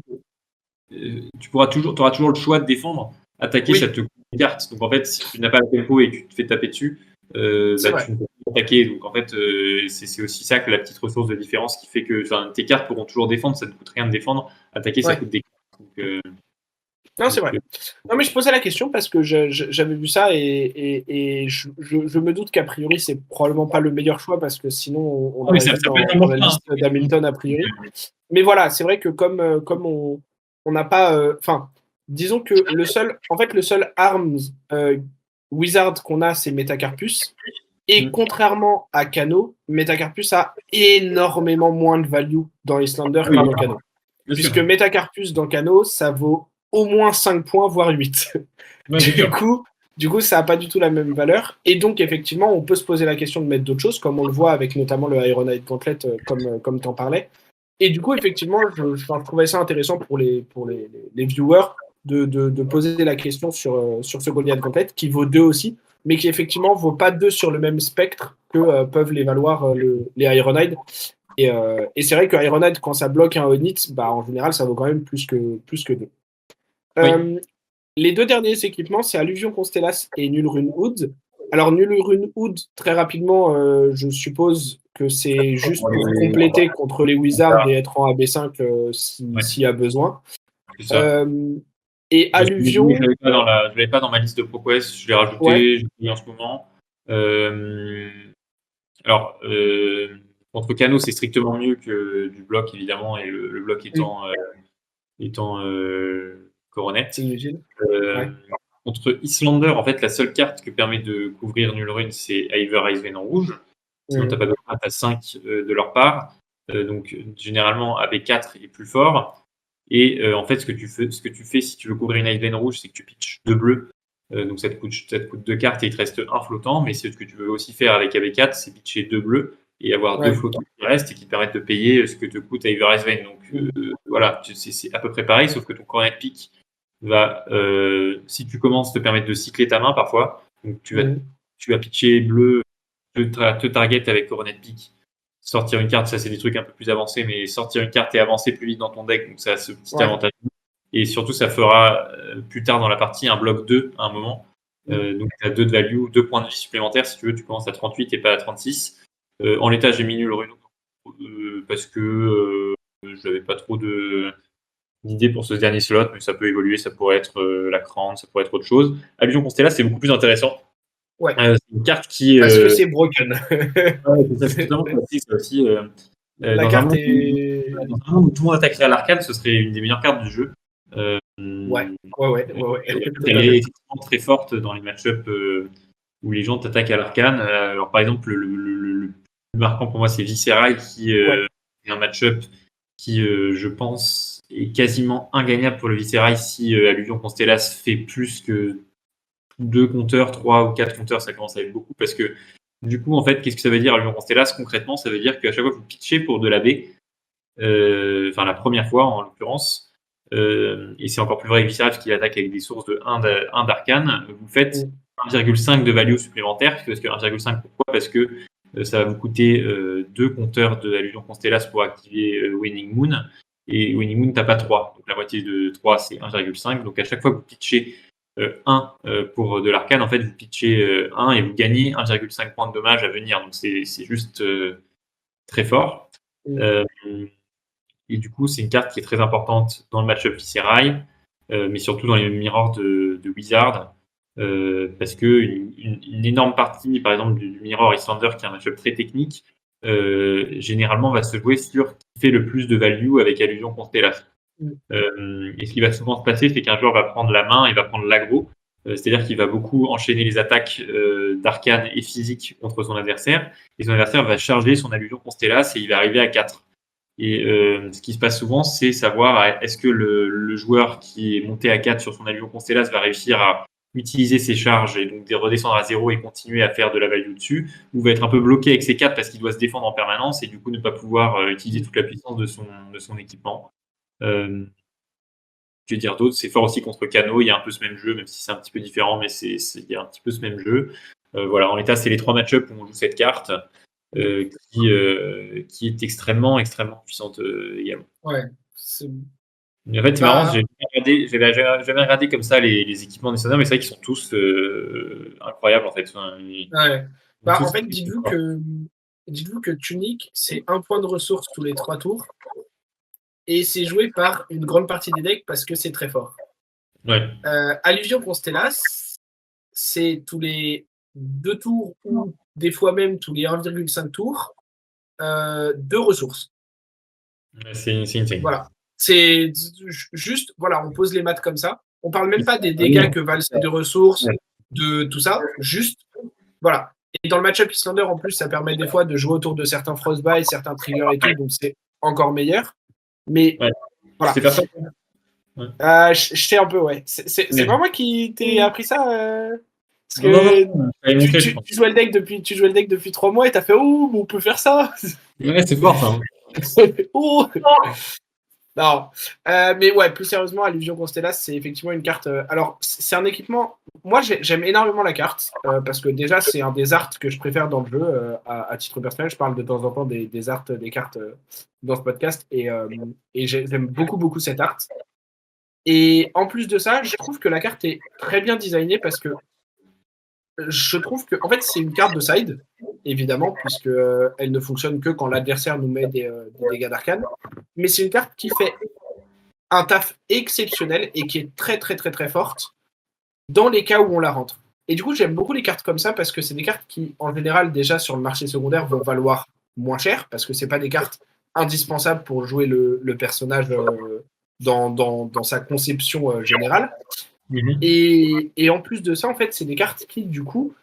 tu auras toujours le choix de défendre, attaquer, ça te coûte une carte. Donc en fait, si tu n'as pas le tempo et que tu te fais taper dessus, tu ne peux pas attaquer. Donc en fait, c'est aussi ça que la petite ressource de différence qui fait que tes cartes pourront toujours défendre, ça ne coûte rien de défendre, attaquer, ça coûte des cartes. Donc, non, c'est vrai. Non, mais je posais la question parce que j'avais vu ça et je me doute qu'a priori, c'est probablement pas le meilleur choix parce que sinon, on aurait vu dans la liste d'Hamilton a priori. Mais voilà, c'est vrai que comme on n'a pas. Disons que le seul Arms Wizard qu'on a, c'est Metacarpus. Et contrairement à Kano, Metacarpus a énormément moins de value dans Islander que dans Kano. Puisque Metacarpus dans Kano, ça vaut au moins 5 points, voire 8. Du coup, ça n'a pas du tout la même valeur. Et donc, effectivement, on peut se poser la question de mettre d'autres choses, comme on le voit avec notamment le Ironite Gauntlet, comme tu en parlais. Et du coup, effectivement, je trouvais ça intéressant pour les viewers de poser la question sur ce Goliath Gauntlet, qui vaut 2 aussi, mais qui effectivement vaut pas 2 sur le même spectre que peuvent les valoir les Ironhide. Et c'est vrai que Ironhide, quand ça bloque un Onix, bah, en général, ça vaut quand même plus que 2. Oui. Les 2 derniers équipements, c'est Alluvion Constellas et Null-Rune Hood. Alors, Null-Rune Hood, très rapidement, je suppose que c'est juste pour compléter contre les Wizards et être en AB5 s'il y a besoin. C'est ça. Et Je Alluvion. ne l'avais pas dans ma liste de ProQuest, je l'ai Ouais. rajouté, je l'ai en ce moment. Alors, contre Cano, c'est strictement mieux que du bloc, évidemment, et le bloc étant Coronet. C'est inutile. Ouais. Contre Islander, en fait, la seule carte que permet de couvrir Null Rune, c'est Iver Icevein en rouge. Sinon, tu n'as pas d'autre carte à 5 de leur part. Donc, généralement, AB4 est plus fort. Et en fait, ce que tu fais si tu veux couvrir une Icevein rouge, c'est que tu pitches 2 bleus. Donc, ça te coûte 2 cartes et il te reste un flottant. Mais ce que tu veux aussi faire avec AB4, c'est pitcher 2 bleus et avoir 2 flottants qui restent et qui te permettent de payer ce que te coûte Iver Icevein. Donc, voilà, c'est à peu près pareil, sauf que ton Coronet Pick va, si tu commences, te permettre de cycler ta main parfois. Donc, tu vas pitcher bleu, te target avec Coronet Pick, sortir une carte, ça c'est des trucs un peu plus avancés, mais sortir une carte et avancer plus vite dans ton deck, donc ça a ce petit avantage. Et surtout, ça fera plus tard dans la partie un bloc 2 à un moment. Donc tu as 2 de value, 2 points de vie supplémentaires. Si tu veux, tu commences à 38 et pas à 36. En l'état, j'ai mis Null Rune parce que je n'avais pas trop d'idées pour ce dernier slot, mais ça peut évoluer, ça pourrait être la Crande, ça pourrait être autre chose. Alluvion Constellas, c'est beaucoup plus intéressant. Ouais. C'est une carte qui. Parce que c'est broken. C'est totalement classique, ça aussi. La Dans carte un est. monde où tout le monde attaquerait à l'arcane, ce serait une des meilleures cartes du jeu. Ouais. Elle est effectivement très forte dans les match-ups où les gens t'attaquent à l'arcane. Alors, par exemple, le plus marquant pour moi, c'est Visceral, qui est un match-up qui, je pense, est quasiment ingagnable pour le Visceral si Alluvion Constellas fait plus que 2 compteurs, 3 ou 4 compteurs, ça commence à être beaucoup parce que du coup, en fait, qu'est-ce que ça veut dire Alluvion Constellas concrètement? Ça veut dire qu'à chaque fois que vous pitchez pour de la B, enfin la première fois en l'occurrence, et c'est encore plus vrai avec Visceral parce qu'il attaque avec des sources de 1 d'arcane, vous faites 1,5 de value supplémentaire. Parce que 1,5, pourquoi? Parce que ça va vous coûter 2 compteurs de Alluvion Constellas pour activer Waning Moon. Et Waning Moon, tu n'as pas 3. Donc la moitié de 3, c'est 1,5. Donc à chaque fois que vous pitchez 1 pour de l'arcane, en fait, vous pitchez 1 et vous gagnez 1,5 points de dommage à venir. Donc c'est juste très fort. Et du coup, c'est une carte qui est très importante dans le match-up Visceral, mais surtout dans les mirrors de Wizard. Parce que une énorme partie, par exemple, du mirror Islander, qui est un match-up très technique, généralement va se jouer sur qui fait le plus de value avec Alluvion Constellas. Et ce qui va souvent se passer, c'est qu'un joueur va prendre la main et va prendre l'aggro. C'est-à-dire qu'il va beaucoup enchaîner les attaques d'arcane et physique contre son adversaire. Et son adversaire va charger son Alluvion Constellas et il va arriver à 4. Et ce qui se passe souvent, c'est savoir est-ce que le joueur qui est monté à 4 sur son Alluvion Constellas va réussir à utiliser ses charges et donc redescendre à 0 et continuer à faire de la value dessus, ou va être un peu bloqué avec ses 4 parce qu'il doit se défendre en permanence et du coup ne pas pouvoir utiliser toute la puissance de son équipement. Que dire d'autre? C'est fort aussi contre Cano, il y a un peu ce même jeu, même si c'est un petit peu différent, mais il y a un petit peu ce même jeu. Voilà, en l'état, c'est les 3 match-ups où on joue cette carte. Qui est extrêmement puissante également. Ouais. En fait, c'est marrant, j'avais jamais regardé comme ça les équipements des Sonneurs, mais c'est vrai qu'ils sont tous incroyables en fait. En fait, dites-vous que Tunic, c'est 1 point de ressources tous les 3 tours. Et c'est joué par une grande partie des decks parce que c'est très fort. Ouais. Alluvion Constellas, c'est tous les 2 tours ou des fois même tous les 1,5 tours, 2 ressources. C'est insane. Voilà. C'est juste, voilà, on pose les maths comme ça. On parle même pas des dégâts que valent ces 2 ressources, de tout ça. Juste, voilà. Et dans le match-up Islander, en plus, ça permet des fois de jouer autour de certains Frostbite, certains triggers et tout, donc c'est encore meilleur. Mais voilà. C'est pas ça. Je sais un peu, ouais. C'est pas moi qui t'ai appris ça parce que tu jouais le deck depuis 3 mois et t'as fait oh, on peut faire ça. Ouais, c'est fort. Hein. Oh non, mais ouais, plus sérieusement, Alluvion Constellas, c'est effectivement une carte. Alors, c'est un équipement. Moi, j'aime énormément la carte parce que déjà, c'est un des arts que je préfère dans le jeu à titre personnel. Je parle de temps en temps des arts des cartes dans ce podcast et j'aime beaucoup cette art. Et en plus de ça, je trouve que la carte est très bien designée parce que je trouve que, en fait, c'est une carte de side, évidemment, puisque elle ne fonctionne que quand l'adversaire nous met des dégâts d'arcane. Mais c'est une carte qui fait un taf exceptionnel et qui est très forte dans les cas où on la rentre. Et du coup, j'aime beaucoup les cartes comme ça parce que c'est des cartes qui, en général, déjà sur le marché secondaire, vont valoir moins cher parce que c'est pas des cartes indispensables pour jouer le personnage dans sa conception générale. Et en plus de ça, en fait, c'est des cartes qui, du coup,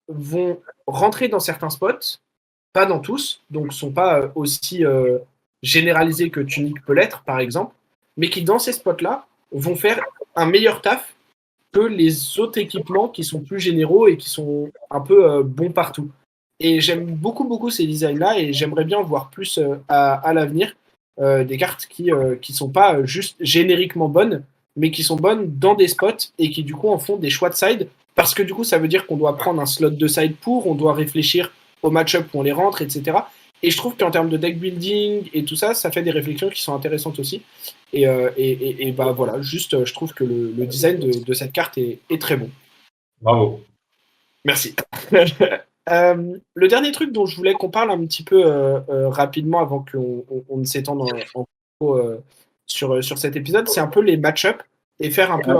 vont rentrer dans certains spots, pas dans tous, donc sont pas aussi généralisées que Tunic peut l'être, par exemple, mais qui, dans ces spots-là, vont faire un meilleur taf que les autres équipements qui sont plus généraux et qui sont un peu bons partout. Et j'aime beaucoup ces designs-là et j'aimerais bien voir plus à l'avenir des cartes qui sont pas juste génériquement bonnes, mais qui sont bonnes dans des spots et qui du coup en font des choix de side parce que du coup ça veut dire qu'on doit prendre un slot de side on doit réfléchir au match-up où on les rentre, etc. Et je trouve qu'en termes de deck building et tout ça, ça fait des réflexions qui sont intéressantes aussi. Et bah voilà, juste je trouve que le design de cette carte est très bon. Bravo. Merci. Le dernier truc dont je voulais qu'on parle un petit peu rapidement avant qu'on ne s'étende sur cet épisode, c'est un peu les match-up et faire un peu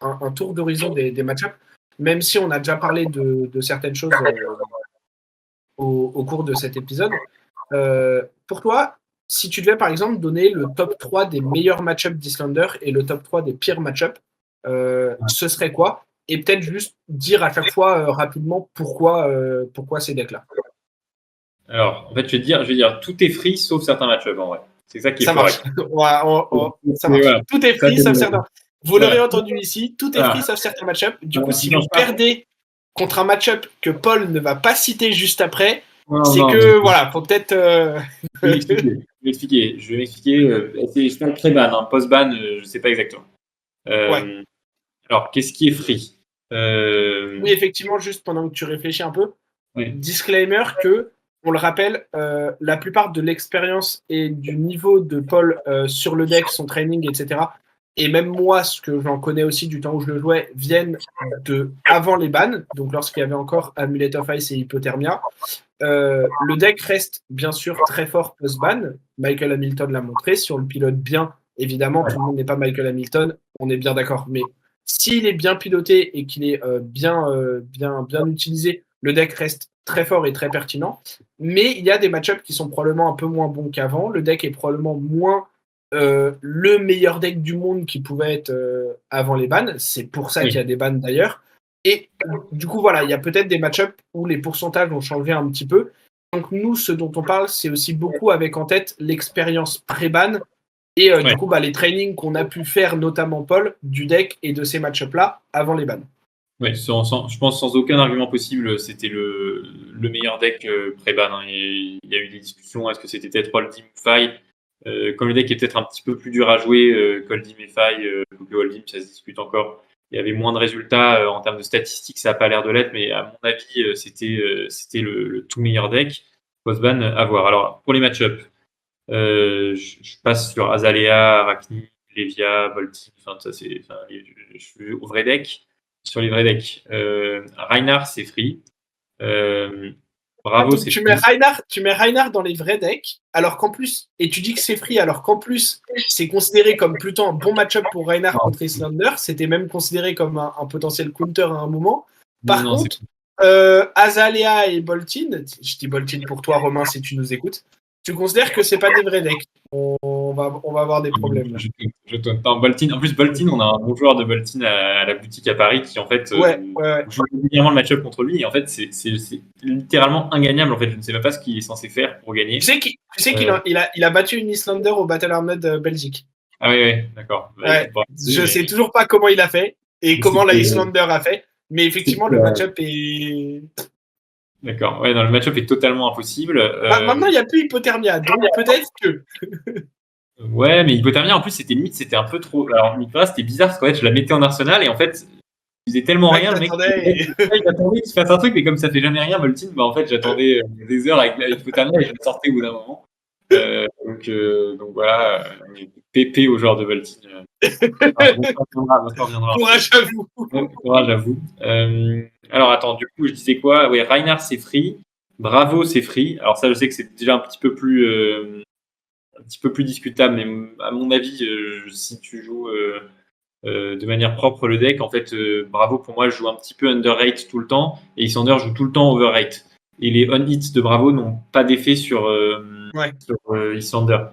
un tour d'horizon des match-up, même si on a déjà parlé de certaines choses au cours de cet épisode. Pour toi, si tu devais par exemple donner le top 3 des meilleurs match-up d'Islander et le top 3 des pires match-up, ce serait quoi? Et peut-être juste dire à chaque fois rapidement pourquoi ces decks-là. Alors, en fait, je vais dire tout est free sauf certains match-ups en vrai. C'est ça qui est Ça marche. correct. Ça marche. Voilà. Tout est free sauf certains. Vous Voilà. l'aurez entendu ici, tout est free sauf certains match-up. Du coup, si vous pas. perdez contre un match-up que Paul ne va pas citer juste après, Non, c'est non, que voilà, faut peut-être. Je vais m'expliquer. C'est pas pré-ban, hein. Post-ban, je sais pas exactement. Ouais. Alors, qu'est-ce qui est free? Oui, effectivement, juste pendant que tu réfléchis un peu, Oui. disclaimer que, on le rappelle, la plupart de l'expérience et du niveau de Paul sur le deck, son training, etc., et même moi, ce que j'en connais aussi du temps où je le jouais, viennent de avant les bans, donc lorsqu'il y avait encore Amulet of Ice et Hypothermia. Le deck reste bien sûr très fort post-ban. Michael Hamilton l'a montré. Si on le pilote bien, évidemment, tout le monde n'est pas Michael Hamilton, on est bien d'accord. Mais s'il est bien piloté et qu'il est bien utilisé, le deck reste très fort et très pertinent. Mais il y a des match-ups qui sont probablement un peu moins bons qu'avant. Le deck est probablement moins le meilleur deck du monde qui pouvait être avant les bans. C'est pour ça qu'il y a des bans d'ailleurs. Et du coup, voilà, il y a peut-être des match-ups où les pourcentages ont changé un petit peu. Donc nous, ce dont on parle, c'est aussi beaucoup avec en tête l'expérience pré-ban et du coup, les trainings qu'on a pu faire, notamment Paul, du deck et de ces match-ups-là avant les bans. Oui, je pense sans aucun argument possible, c'était le meilleur deck pré-ban. Hein. Et il y a eu des discussions, est-ce que c'était peut-être Holdim ou Faille comme le deck est peut-être un petit peu plus dur à jouer qu'Holdim et Faille, que Holdim, ça se discute encore. Il y avait moins de résultats en termes de statistiques, ça n'a pas l'air de l'être, mais à mon avis, c'était le tout meilleur deck. Post-ban, à voir. Alors, pour les match-ups, je passe sur Azalea, Arachni, Levia, Volti, ça c'est, je suis au vrai deck. Sur les vrais decks, Reinhardt, c'est free. Bravo, donc, c'est tu free. mets Reinhardt dans les vrais decks, alors qu'en plus, et tu dis que c'est free, alors qu'en plus, c'est considéré comme plutôt un bon match-up pour Reinhardt contre Islander. C'était même considéré comme un potentiel counter à un moment. Par contre, Azalea et Boltin, je dis Boltin pour toi, Romain, si tu nous écoutes, tu considères que c'est pas des vrais decks. On va avoir des problèmes. Là. Je tonne. En plus, Boltin, on a un bon joueur de Boltin à la boutique à Paris qui, en fait, joue régulièrement le match-up contre lui. Et en fait, c'est littéralement ingagnable. En fait, je ne sais même pas ce qu'il est censé faire pour gagner. Tu sais qu'il a battu une Islander au Battle Armored Belgique. Ah oui, d'accord. Je sais toujours pas comment il a fait et comment la Islander a fait. Mais effectivement, le match-up est. D'accord. Ouais, non, le match-up est totalement impossible. Maintenant, il n'y a plus Hypothermia, donc peut-être que. Ouais, mais Hypothermia, en plus, c'était un peu trop. Alors, Mipra, c'était bizarre parce qu'en fait, je la mettais en Arsenal et en fait, il faisait tellement Ah, que rien, le mec. t'attendais. J'attendais qu'il fasse un truc, mais comme ça fait jamais rien, Molten, bah, en fait, j'attendais des heures avec Hypothermia et je le sortais au bout d'un moment. Donc voilà, PP au joueur de Molten. Reviendra. Courage à vous. Ouais, ouais, j'avoue. Alors attends, du coup, je disais quoi? Ouais, Reinhardt, c'est free. Bravo, c'est free. Alors ça, je sais que c'est déjà un petit peu plus discutable, mais à mon avis, si tu joues de manière propre le deck, en fait, Bravo, pour moi, joue un petit peu underrate tout le temps, et Issandr joue tout le temps overrate. Et les on-hits de Bravo n'ont pas d'effet sur, Ouais. Issandr.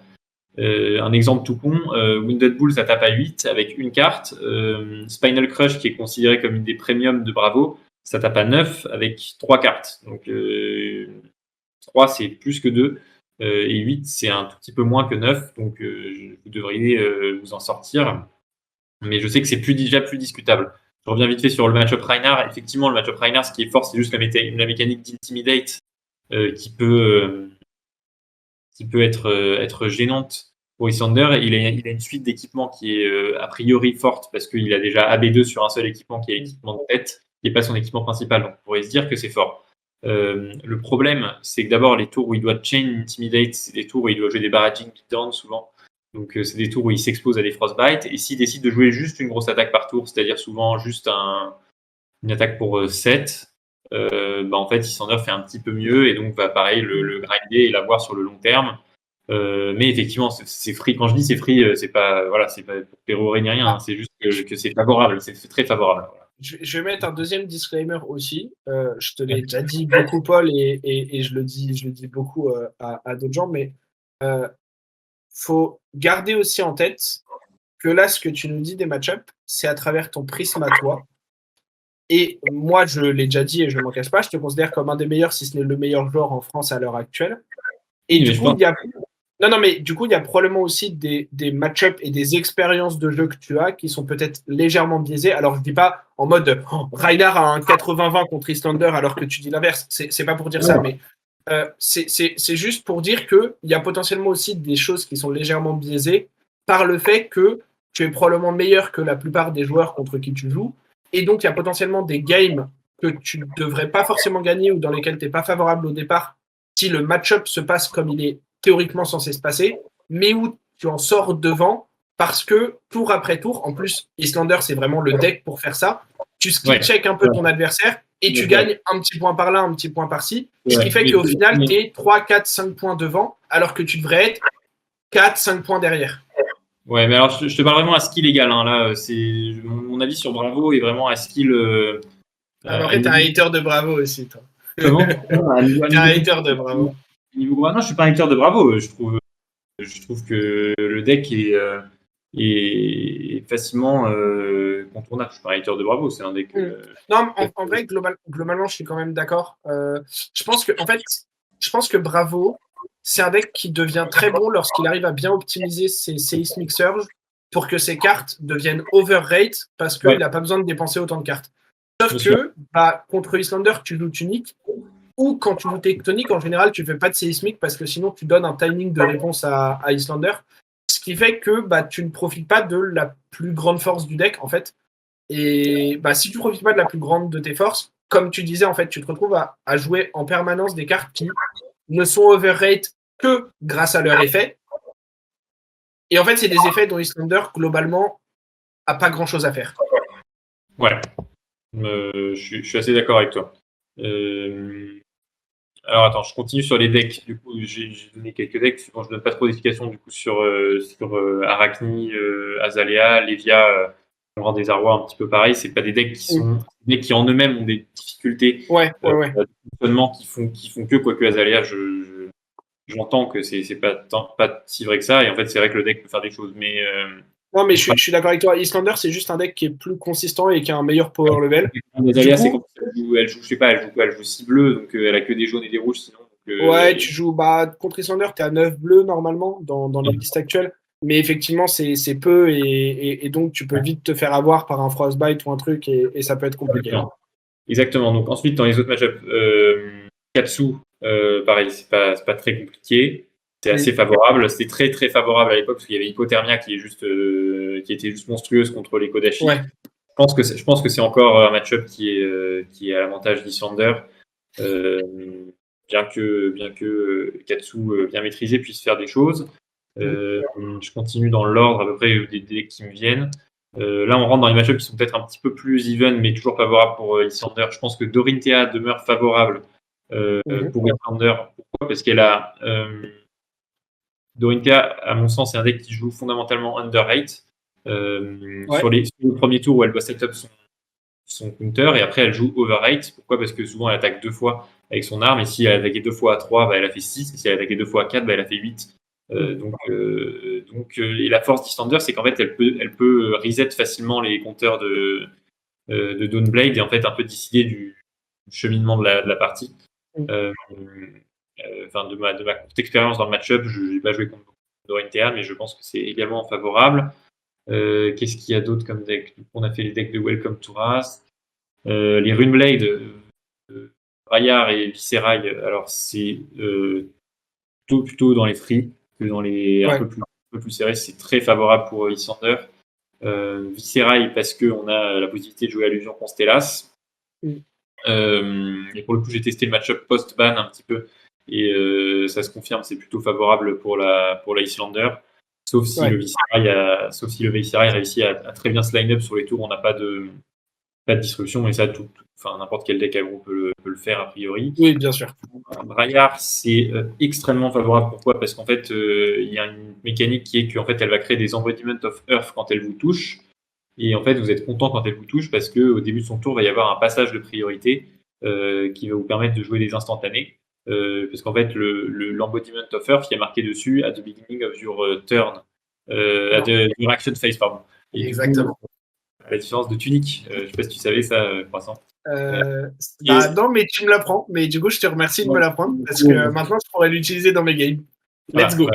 Un exemple tout con, Wounded Bull, ça tape à 8 avec une carte. Spinal Crush, qui est considéré comme une des premiums de Bravo, ça tape à 9 avec 3 cartes. Donc 3, c'est plus que 2. Et 8, c'est un tout petit peu moins que 9. Donc vous devriez vous en sortir. Mais je sais que c'est déjà plus discutable. Je reviens vite fait sur le match-up Reinhardt. Effectivement, le match-up Reinhardt, ce qui est fort, c'est juste la mécanique d'Intimidate qui peut être gênante pour Issandr. Il a une suite d'équipements qui est a priori forte parce qu'il a déjà AB2 sur un seul équipement qui est l'équipement de tête, qui n'est pas son équipement principal. Donc on pourrait se dire que c'est fort. Le problème, c'est que d'abord, les tours où il doit chain Intimidate, c'est des tours où il doit jouer des barraging beatdown souvent. Donc c'est des tours où il s'expose à des frostbites. Et s'il décide de jouer juste une grosse attaque par tour, c'est-à-dire souvent juste une attaque pour 7, en fait, Issandr fait un petit peu mieux et donc va pareil le grinder et l'avoir sur le long terme. Mais effectivement, c'est free. Quand je dis c'est free, c'est pas pour pérorer ni rien, hein, c'est juste que c'est favorable, c'est très favorable. Voilà. Je vais mettre un deuxième disclaimer aussi. Je te l'ai déjà dit beaucoup, Paul, et je le dis beaucoup à d'autres gens, mais faut garder aussi en tête que là, ce que tu nous dis des match-ups, c'est à travers ton prisme à toi. Et moi, je l'ai déjà dit et je ne m'en cache pas, je te considère comme un des meilleurs, si ce n'est le meilleur joueur en France à l'heure actuelle. Et du coup, il y a. Non, mais du coup, il y a probablement aussi des match-ups et des expériences de jeu que tu as qui sont peut-être légèrement biaisées. Alors, je ne dis pas en mode Reinhardt a un 80-20 contre Issandr alors que tu dis l'inverse. C'est pas pour dire ça, mais c'est juste pour dire qu'il y a potentiellement aussi des choses qui sont légèrement biaisées par le fait que tu es probablement meilleur que la plupart des joueurs contre qui tu joues. Et donc, il y a potentiellement des games que tu ne devrais pas forcément gagner ou dans lesquels tu n'es pas favorable au départ si le match-up se passe comme il est théoriquement censé se passer, mais où tu en sors devant parce que tour après tour, en plus, Issandr, c'est vraiment le deck pour faire ça, tu skill check un peu ton adversaire et tu gagnes un petit point par là, un petit point par-ci, ce qui fait qu'au final, tu es 3, 4, 5 points devant alors que tu devrais être 4, 5 points derrière. Ouais, mais alors je te parle vraiment à skill égal. Hein, là, c'est mon avis sur Bravo est vraiment à skill. Après, t'es un hater de Bravo aussi, toi. Comment? T'es un hater de Bravo. Non, je suis pas un hater de Bravo. Je trouve que le deck est facilement contournable. Je suis pas un hater de Bravo. C'est un deck. Non, en vrai, globalement, je suis quand même d'accord. Je pense que Bravo, c'est un deck qui devient très bon lorsqu'il arrive à bien optimiser ses Seismic Surge pour que ses cartes deviennent overrate parce qu'il n'a pas besoin de dépenser autant de cartes. Sauf que contre Issandr, tu joues Tunic, ou quand tu joues Tectonic, en général, tu ne fais pas de Seismic parce que sinon tu donnes un timing de réponse à Issandr. Ce qui fait que tu ne profites pas de la plus grande force du deck, en fait. Et si tu ne profites pas de la plus grande de tes forces, comme tu disais, en fait, tu te retrouves à jouer en permanence des cartes qui ne sont overrate que grâce à leur effet. Et en fait, c'est des effets dont Issandr, globalement, n'a pas grand-chose à faire. Ouais. Je suis assez d'accord avec toi. Alors attends, je continue sur les decks. Du coup, j'ai donné quelques decks. Bon, je donne pas trop d'explications du coup sur Arachni, Azalea, Levia, Grand Désarroi, un petit peu pareil. C'est pas des decks qui en eux-mêmes ont des difficultés de fonctionnement qui font que quoique Azalea, j'entends que c'est pas si vrai que ça. Et en fait, c'est vrai que le deck peut faire des choses, mais non, mais je suis d'accord avec toi. Issandr, c'est juste un deck qui est plus consistant et qui a un meilleur power level. Azalea, c'est comme elle joue, je sais pas, elle joue 6 bleus, donc elle a que des jaunes et des rouges sinon. Ouais, tu joues contre Issandr, tu es à 9 bleus normalement dans les listes actuelles. Mais effectivement, c'est peu et donc tu peux vite te faire avoir par un Frostbite ou un truc et ça peut être compliqué. Exactement. Donc ensuite, dans les autres match-ups, Katsu, pareil, c'est pas très compliqué. C'est assez favorable. C'était très très favorable à l'époque parce qu'il y avait Hypothermia qui était juste monstrueuse contre les Kodashi. Ouais. Je pense que c'est encore un match-up qui est à l'avantage d'Islander. Bien que Katsu bien maîtrisé puisse faire des choses. Je continue dans l'ordre à peu près des decks qui me viennent. Là, on rentre dans les match-ups qui sont peut-être un petit peu plus even, mais toujours favorables pour Islander. Je pense que Dorinthea demeure favorable pour Islander. Pourquoi ? Parce qu'elle a Dorinthea, à mon sens, c'est un deck qui joue fondamentalement underrate. Sur le premier tour où elle doit setup son counter, et après elle joue overrate. Pourquoi ? Parce que souvent elle attaque 2 fois avec son arme, et si elle attaquait 2 fois à 3, elle a fait 6, et si elle attaquait 2 fois à 4, elle a fait 8. Et la force d'Islander, c'est qu'en fait elle peut reset facilement les compteurs de Dawnblade et en fait un peu décider du cheminement de la partie. De ma courte expérience dans le match-up, je n'ai pas joué contre Dorinthea, mais je pense que c'est également favorable. Qu'est-ce qu'il y a d'autre comme deck ? On a fait les decks de Welcome to Wrath. Les Runeblade, Braillard et Viscerail, alors c'est plutôt dans les free que dans les un peu plus serrés. C'est très favorable pour Islander. Viscerail parce qu'on a la possibilité de jouer Allusion Constellas. Et pour le coup, j'ai testé le match-up post-ban un petit peu et ça se confirme, c'est plutôt favorable pour la Islander. Sauf si le Viscerail réussit à très bien se line-up sur les tours, on n'a pas de disruption, et ça, n'importe quel deck aggro peut le faire a priori. Oui, bien sûr. Braillard, c'est extrêmement favorable. Pourquoi ? Parce qu'en fait, il y a une mécanique qui est qu'en fait, elle va créer des embodiments of Earth quand elle vous touche. Et en fait, vous êtes content quand elle vous touche parce qu'au début de son tour, il va y avoir un passage de priorité qui va vous permettre de jouer des instantanés. Parce qu'en fait, l'embodiment of Earth, il y a marqué dessus at the beginning of your turn, your action phase, pardon. Et exactement. Du coup, à la différence de Tunic, je ne sais pas si tu savais ça, Croissant. Non, mais tu me l'apprends. Mais du coup, je te remercie de me l'apprendre parce que maintenant, je pourrais l'utiliser dans mes games. Let's go.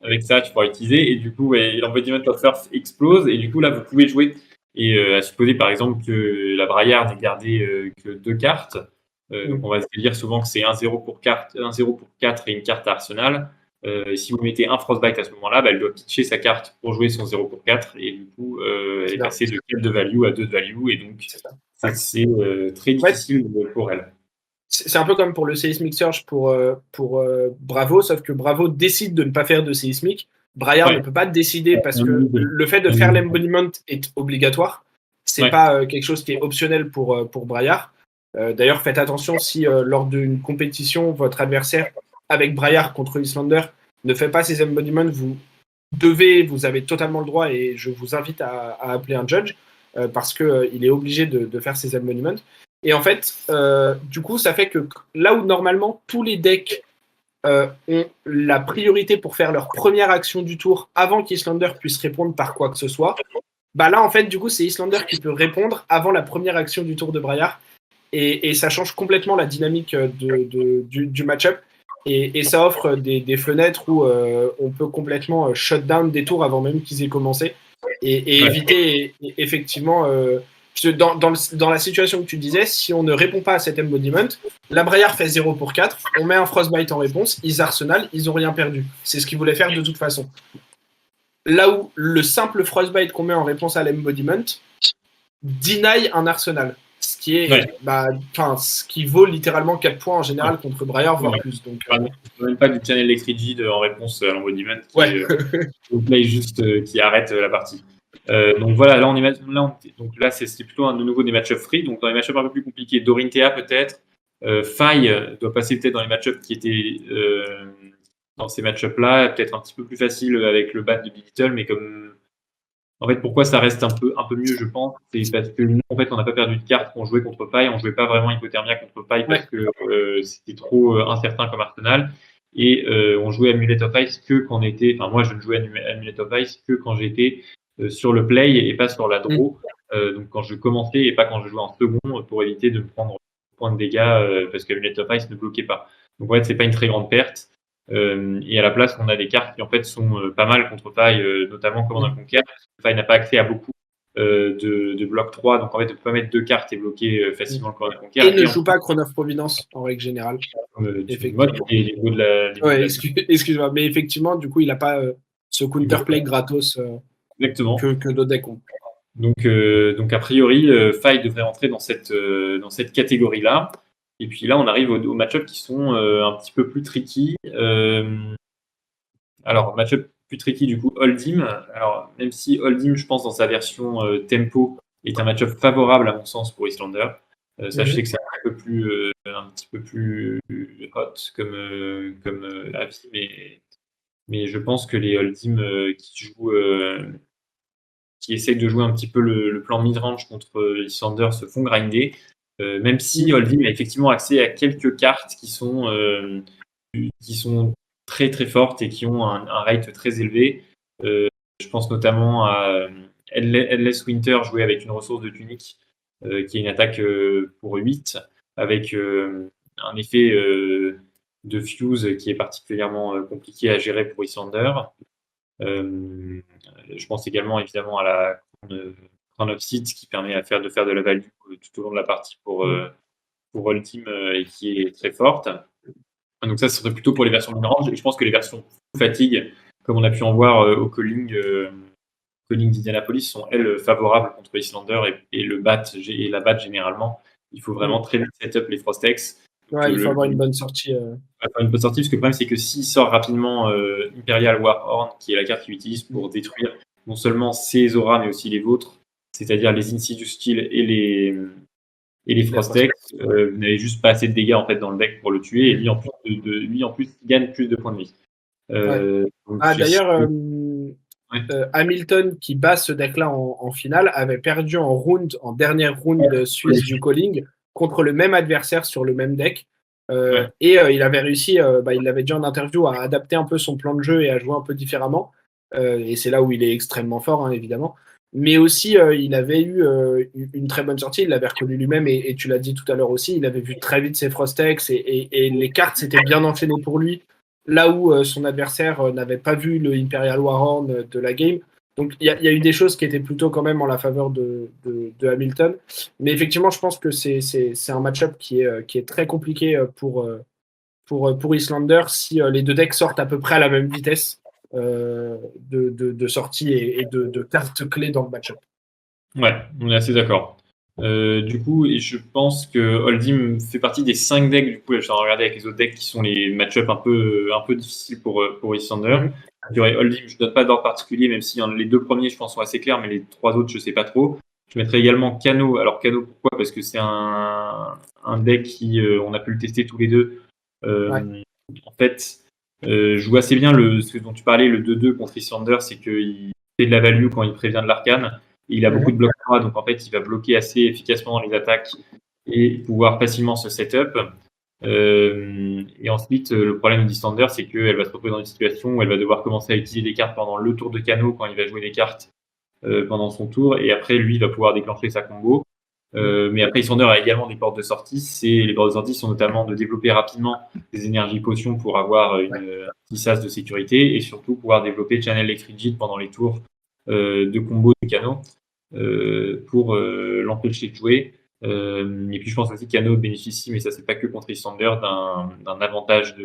Avec ça, tu pourras l'utiliser. Et du coup, l'embodiment of Earth explose. Et du coup, là, vous pouvez jouer. Et à supposer, par exemple, que la Braillard n'ait gardé que 2 cartes. Donc, on va se dire souvent que c'est 1-0 pour 4 et une carte à Arsenal. Et si vous mettez un Frostbite à ce moment-là, elle doit pitcher sa carte pour jouer son 0 pour 4. Et du coup, elle est passée de 4 de value à 2 de value. Et donc, c'est très difficile pour elle. C'est un peu comme pour le Seismic Surge pour Bravo, sauf que Bravo décide de ne pas faire de Seismic. Braillard ne peut pas décider parce que le fait de faire l'embodiment est obligatoire. C'est pas quelque chose qui est optionnel pour Braillard. D'ailleurs, faites attention si lors d'une compétition, votre adversaire avec Braillard contre Islander ne fait pas ses embodiments, vous avez totalement le droit et je vous invite à appeler un judge parce qu'il est obligé de faire ses embodiments. Et en fait, du coup, ça fait que là où normalement tous les decks ont la priorité pour faire leur première action du tour avant qu'Islander puisse répondre par quoi que ce soit, bah là, en fait, du coup, c'est Islander qui peut répondre avant la première action du tour de Braillard. Et ça change complètement la dynamique du match-up. Et ça offre des fenêtres où on peut complètement shut down des tours avant même qu'ils aient commencé. Et éviter, effectivement... Dans la situation que tu disais, si on ne répond pas à cet embodiment, la Braillard fait 0 pour 4, on met un Frostbite en réponse, ils Arsenal, ils n'ont rien perdu. C'est ce qu'ils voulaient faire de toute façon. Là où le simple Frostbite qu'on met en réponse à l'embodiment deny un Arsenal. Ce qui est, ce qui vaut littéralement 4 points en général contre Braillard, voire plus. Donc, même pas du channel Electrigid en réponse à l'embodiment qui arrête la partie. Donc voilà, donc là c'est plutôt de nouveau des match-up free. Donc dans les match-up un peu plus compliqués, Dorinthea peut-être, Faille doit passer peut-être dans les match-up qui étaient dans ces match-up là, peut-être un petit peu plus facile avec le bat de Big Little, mais comme en fait pourquoi ça reste un peu mieux, je pense, c'est parce que nous en fait on n'a pas perdu de cartes qu'on jouait contre Faille, on jouait pas vraiment Hypothermia contre Faille parce que c'était trop incertain comme Arsenal. Et on jouait Amulet of Ice que quand on était, enfin moi je ne jouais Amulet of Ice que quand j'étais sur le play et pas sur la draw, donc quand je commençais et pas quand je jouais en second pour éviter de me prendre point de dégâts parce que Amulet of Ice ne bloquait pas. Donc en fait c'est pas une très grande perte. Et à la place on a des cartes qui en fait sont pas mal contre Faille, notamment Command and Conquer. Faille n'a pas accès à beaucoup de bloc 3. Donc en fait, on peut pas mettre 2 cartes et bloquer facilement le Coronach Conquer. Et ne joue pas Crown of Providence en règle générale. Moi, les mots de la. Ouais, excuse-moi, mais effectivement, du coup, il n'a pas ce counterplay gratos Exactement. que d'autres decks ont. Donc a priori, Faille devrait entrer dans cette catégorie-là. Et puis là, on arrive aux match-ups qui sont un petit peu plus tricky. Alors, match-up plus tricky, du coup, Oldhim. Alors, même si Oldhim, je pense, dans sa version tempo, est un match-up favorable, à mon sens, pour Islander. Ça, je sais que c'est un petit peu plus hot comme avis, mais je pense que les Oldhim qui essayent de jouer un petit peu le plan mid-range contre Islander se font grinder. Même si Oldhim a effectivement accès à quelques cartes qui sont très très fortes et qui ont un rate très élevé. Je pense notamment à Endless Winter joué avec une ressource de tunique qui est une attaque pour 8 avec un effet de fuse qui est particulièrement compliqué à gérer pour Islander. Je pense également évidemment à la Crown of Seeds qui permet de faire de la value tout au long de la partie pour Ultime et qui est très forte. Donc ça serait plutôt pour les versions mid-range. Et je pense que les versions fatigue, comme on a pu en voir au calling d'Indianapolis, sont elles favorables contre Islander et la bat généralement. Il faut vraiment très vite setup les Frostex. Ouais, il faut avoir une bonne sortie. Une bonne sortie, parce que le problème c'est que s'il sort rapidement Imperial Warhorn, qui est la carte qu'il utilise pour détruire non seulement ses auras mais aussi les vôtres, c'est-à-dire les Insidious Steel et les Frostex, vous n'avez juste pas assez de dégâts en fait dans le deck pour le tuer, et lui en plus gagne plus de points de vie. D'ailleurs, Hamilton qui bat ce deck-là en finale avait perdu en dernière round suisse du calling contre le même adversaire sur le même deck. Et il avait réussi, il l'avait dit en interview, à adapter un peu son plan de jeu et à jouer un peu différemment. Et c'est là où il est extrêmement fort, hein, évidemment. Mais aussi, il avait eu une très bonne sortie, il l'avait reconnu lui-même, et tu l'as dit tout à l'heure aussi, il avait vu très vite ses Frostex, et les cartes s'étaient bien enchaînées pour lui, là où son adversaire n'avait pas vu le Imperial Warhorn de la game. Donc il y a eu des choses qui étaient plutôt quand même en la faveur de Hamilton. Mais effectivement, je pense que c'est un match-up qui est très compliqué pour Islander si les deux decks sortent à peu près à la même vitesse de sortie et de cartes clés dans le match-up. Ouais, on est assez d'accord. Du coup, et je pense que Oldhim fait partie des 5 decks. Du coup, là, je suis en train de regarder avec les autres decks qui sont les match-up un peu difficiles pour Islander. Oldhim, je ne donne pas d'ordre particulier, même si les 2 premiers, je pense, sont assez clairs, mais les 3 autres, je ne sais pas trop. Je mettrai également Kano. Alors, Kano, pourquoi? Parce que c'est un deck qui, on a pu le tester tous les deux. En fait, joue assez bien ce dont tu parlais, le 2-2 contre Islander, c'est qu'il fait de la value quand il prévient de l'arcane. Il a beaucoup de blocs 3, donc en fait, il va bloquer assez efficacement dans les attaques et pouvoir facilement se setup. Et ensuite, le problème d'Islander, c'est qu'elle va se retrouver dans une situation où elle va devoir commencer à utiliser des cartes pendant le tour de Kano quand il va jouer des cartes pendant son tour, et après, lui, il va pouvoir déclencher sa combo. Mais après, Islander a également des portes de sortie. Les portes de sortie sont notamment de développer rapidement des énergies potions pour avoir un petit sas de sécurité, et surtout pouvoir développer Channel Electrigid pendant les tours de combo de Kano pour l'empêcher de jouer. Et puis je pense aussi que Kano bénéficie, mais ça c'est pas que contre Islander, d'un avantage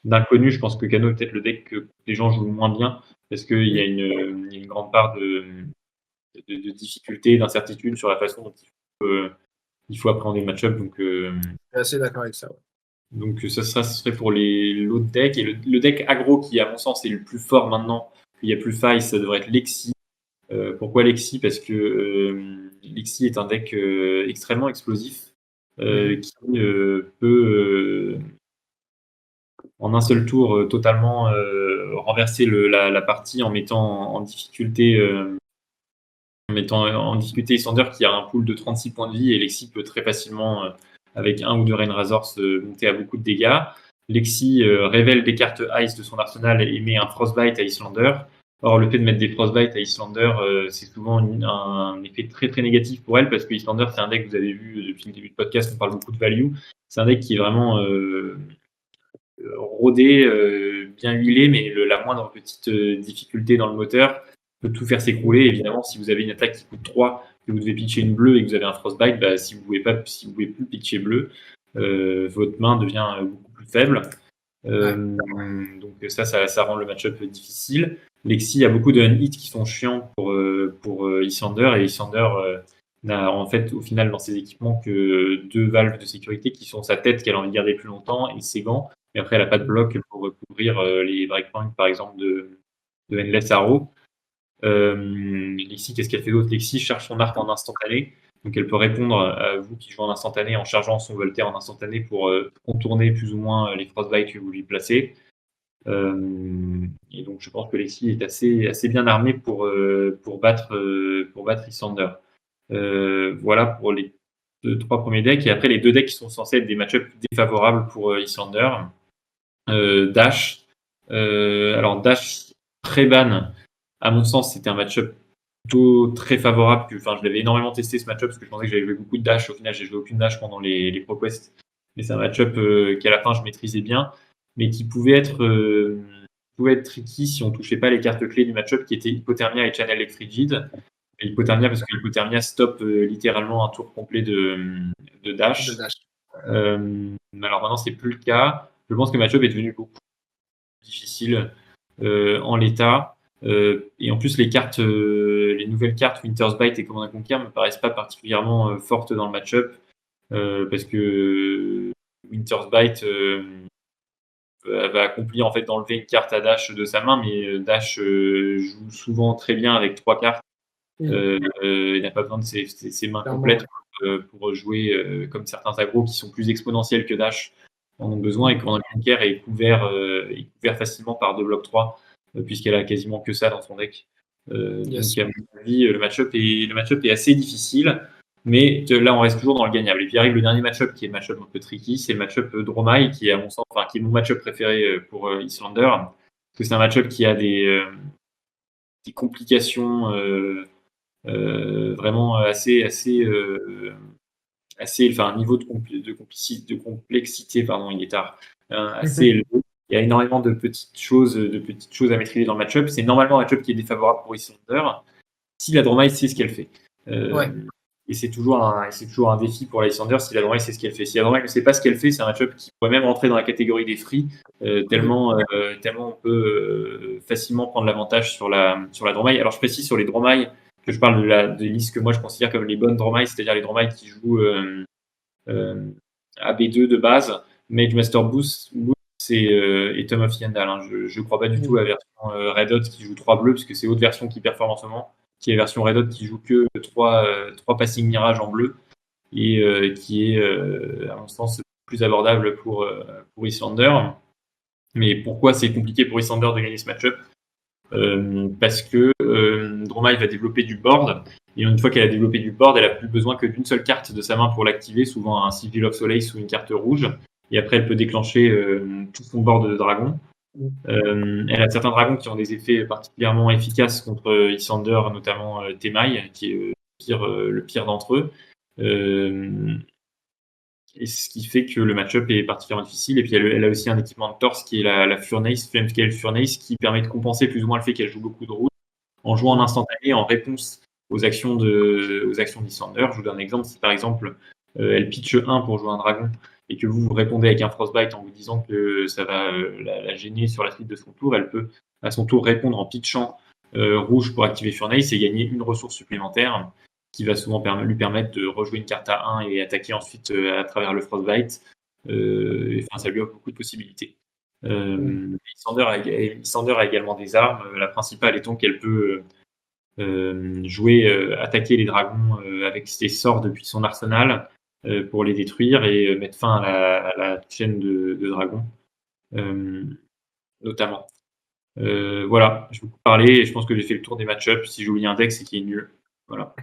d'inconnu. Je pense que Kano est peut-être le deck que les gens jouent moins bien parce qu'il y a une grande part de difficulté, d'incertitude sur la façon dont il faut appréhender le match-up. Donc, je suis assez d'accord avec ça. Ouais. Donc ça serait pour l'autre deck. Et le deck aggro qui, à mon sens, est le plus fort maintenant, qu'il n'y a plus faille, ça devrait être Lexi. Pourquoi Lexi? Parce que Lexi est un deck extrêmement explosif qui peut, en un seul tour, totalement renverser la partie en mettant en difficulté Islander qui a un pool de 36 points de vie, et Lexi peut très facilement, avec 1 ou 2 Rainrazors, monter à beaucoup de dégâts. Lexi révèle des cartes Ice de son arsenal et met un Frostbite à Islander. Or, le fait de mettre des Frostbite à Islander, c'est souvent un effet très très négatif pour elle, parce que Islander, c'est un deck, vous avez vu depuis le début du podcast, on parle beaucoup de value. C'est un deck qui est vraiment rodé, bien huilé, mais la moindre petite difficulté dans le moteur, peut tout faire s'écrouler. Évidemment, si vous avez une attaque qui coûte 3, que vous devez pitcher une bleue et que vous avez un Frostbite, bah, si vous pouvez plus pitcher bleu, votre main devient beaucoup plus faible. Donc ça rend le match-up difficile. Lexi a beaucoup de un-hit qui sont chiants pour Yssander, et Yssander n'a en fait au final dans ses équipements que 2 valves de sécurité qui sont sa tête qu'elle a envie de garder plus longtemps et ses gants. Et après, elle n'a pas de bloc pour couvrir les breakpoints par exemple de Endless Arrow. Lexi, qu'est-ce qu'elle fait d'autre? Lexi charge son arc en instantané. Donc elle peut répondre à vous qui jouez en instantané en chargeant son Voltaire en instantané pour contourner plus ou moins les Frostbite que vous lui placez. Et donc je pense que Lexi est assez bien armée pour battre Yssander. Voilà pour les 3 premiers decks. Et après les 2 decks qui sont censés être des match-ups défavorables pour Yssander. Dash. Alors Dash pré-ban, à mon sens, c'était un match-up plutôt très favorable. Je l'avais énormément testé ce match-up parce que je pensais que j'avais joué beaucoup de dash. Au final, j'ai joué aucune dash pendant les ProQuest. Mais c'est un match-up qu'à la fin je maîtrisais bien, mais qui pouvait être tricky si on touchait pas les cartes clés du match-up qui étaient Hypothermia et Channel Frigid. Et Hypothermia parce que Hypothermia stoppe littéralement un tour complet de dash. Alors maintenant, c'est plus le cas. Je pense que le match-up est devenu beaucoup plus difficile en l'état. Et en plus, les nouvelles cartes Winter's Bite et Command & Conquer me paraissent pas particulièrement fortes dans le match-up parce que Winter's Bite va accomplir en fait d'enlever une carte à Dash de sa main, mais Dash joue souvent très bien avec 3 cartes. Il n'a pas besoin de ses mains complètes pour jouer comme certains agros qui sont plus exponentiels que Dash en ont besoin, et Command & Conquer est couvert facilement par 2 blocs 3 puisqu'elle a quasiment que ça dans son deck. Donc à mon avis, le match-up est assez difficile, mais là on reste toujours dans le gagnable. Et puis arrive le dernier match-up qui est le match-up un peu tricky, c'est le match-up Dromai qui est à mon sens, qui est mon match-up préféré pour Yssander, parce que c'est un match-up qui a des complications vraiment assez un niveau de complexité, pardon, il est tard, assez élevé. Il y a énormément de petites choses à maîtriser dans le match-up. C'est normalement un match-up qui est défavorable pour Yssander si la Dromai sait ce qu'elle fait. Et c'est toujours un défi pour la Yssander si la Dromai sait ce qu'elle fait. Si la Dromai ne sait pas ce qu'elle fait, c'est un match-up qui pourrait même rentrer dans la catégorie des free, tellement on peut facilement prendre l'avantage sur la Dromai. Alors je précise sur les Dromai que je parle des listes que moi je considère comme les bonnes Dromai, c'est-à-dire les Dromai qui jouent AB2 de base, Mage Master Boost et Tom of Yandal. Je ne crois pas du tout à la version Red Hot qui joue 3 bleus, parce que c'est l'autre version qui performe en ce moment, qui est la version Red Hot qui joue que 3 Passing Mirage en bleu, et qui est, à mon sens, plus abordable pour Yssander. Mais pourquoi c'est compliqué pour Yssander de gagner ce match-up? Parce que Dromai va développer du board, et une fois qu'elle a développé du board, elle a plus besoin que d'une seule carte de sa main pour l'activer, souvent un Sigil of Solace ou une carte rouge, et après elle peut déclencher tout son board de dragons. Elle a certains dragons qui ont des effets particulièrement efficaces contre Yssander, notamment Temai, qui est le pire d'entre eux. Et ce qui fait que le match-up est particulièrement difficile. Et puis elle a aussi un équipement de torse qui est la Furnace, Flamescale Furnace, qui permet de compenser plus ou moins le fait qu'elle joue beaucoup de rouge en jouant en instantané en réponse aux actions d'Yssander. Je vous donne un exemple. Si par exemple elle pitch 1 pour jouer un dragon et que vous répondez avec un Frostbite en vous disant que ça va la gêner sur la suite de son tour, elle peut à son tour répondre en pitchant rouge pour activer Furnace et gagner une ressource supplémentaire, qui va souvent lui permettre de rejouer une carte à 1 et attaquer ensuite à travers le Frostbite. Ça lui offre beaucoup de possibilités. Yssander a également des armes. La principale étant qu'elle peut attaquer les dragons avec ses sorts depuis son arsenal pour les détruire et mettre fin à la chaîne de dragons, notamment. Voilà, je vais vous parler et je pense que j'ai fait le tour des match-ups. Si j'ai oublié un deck, c'est qu'il est nul. Voilà.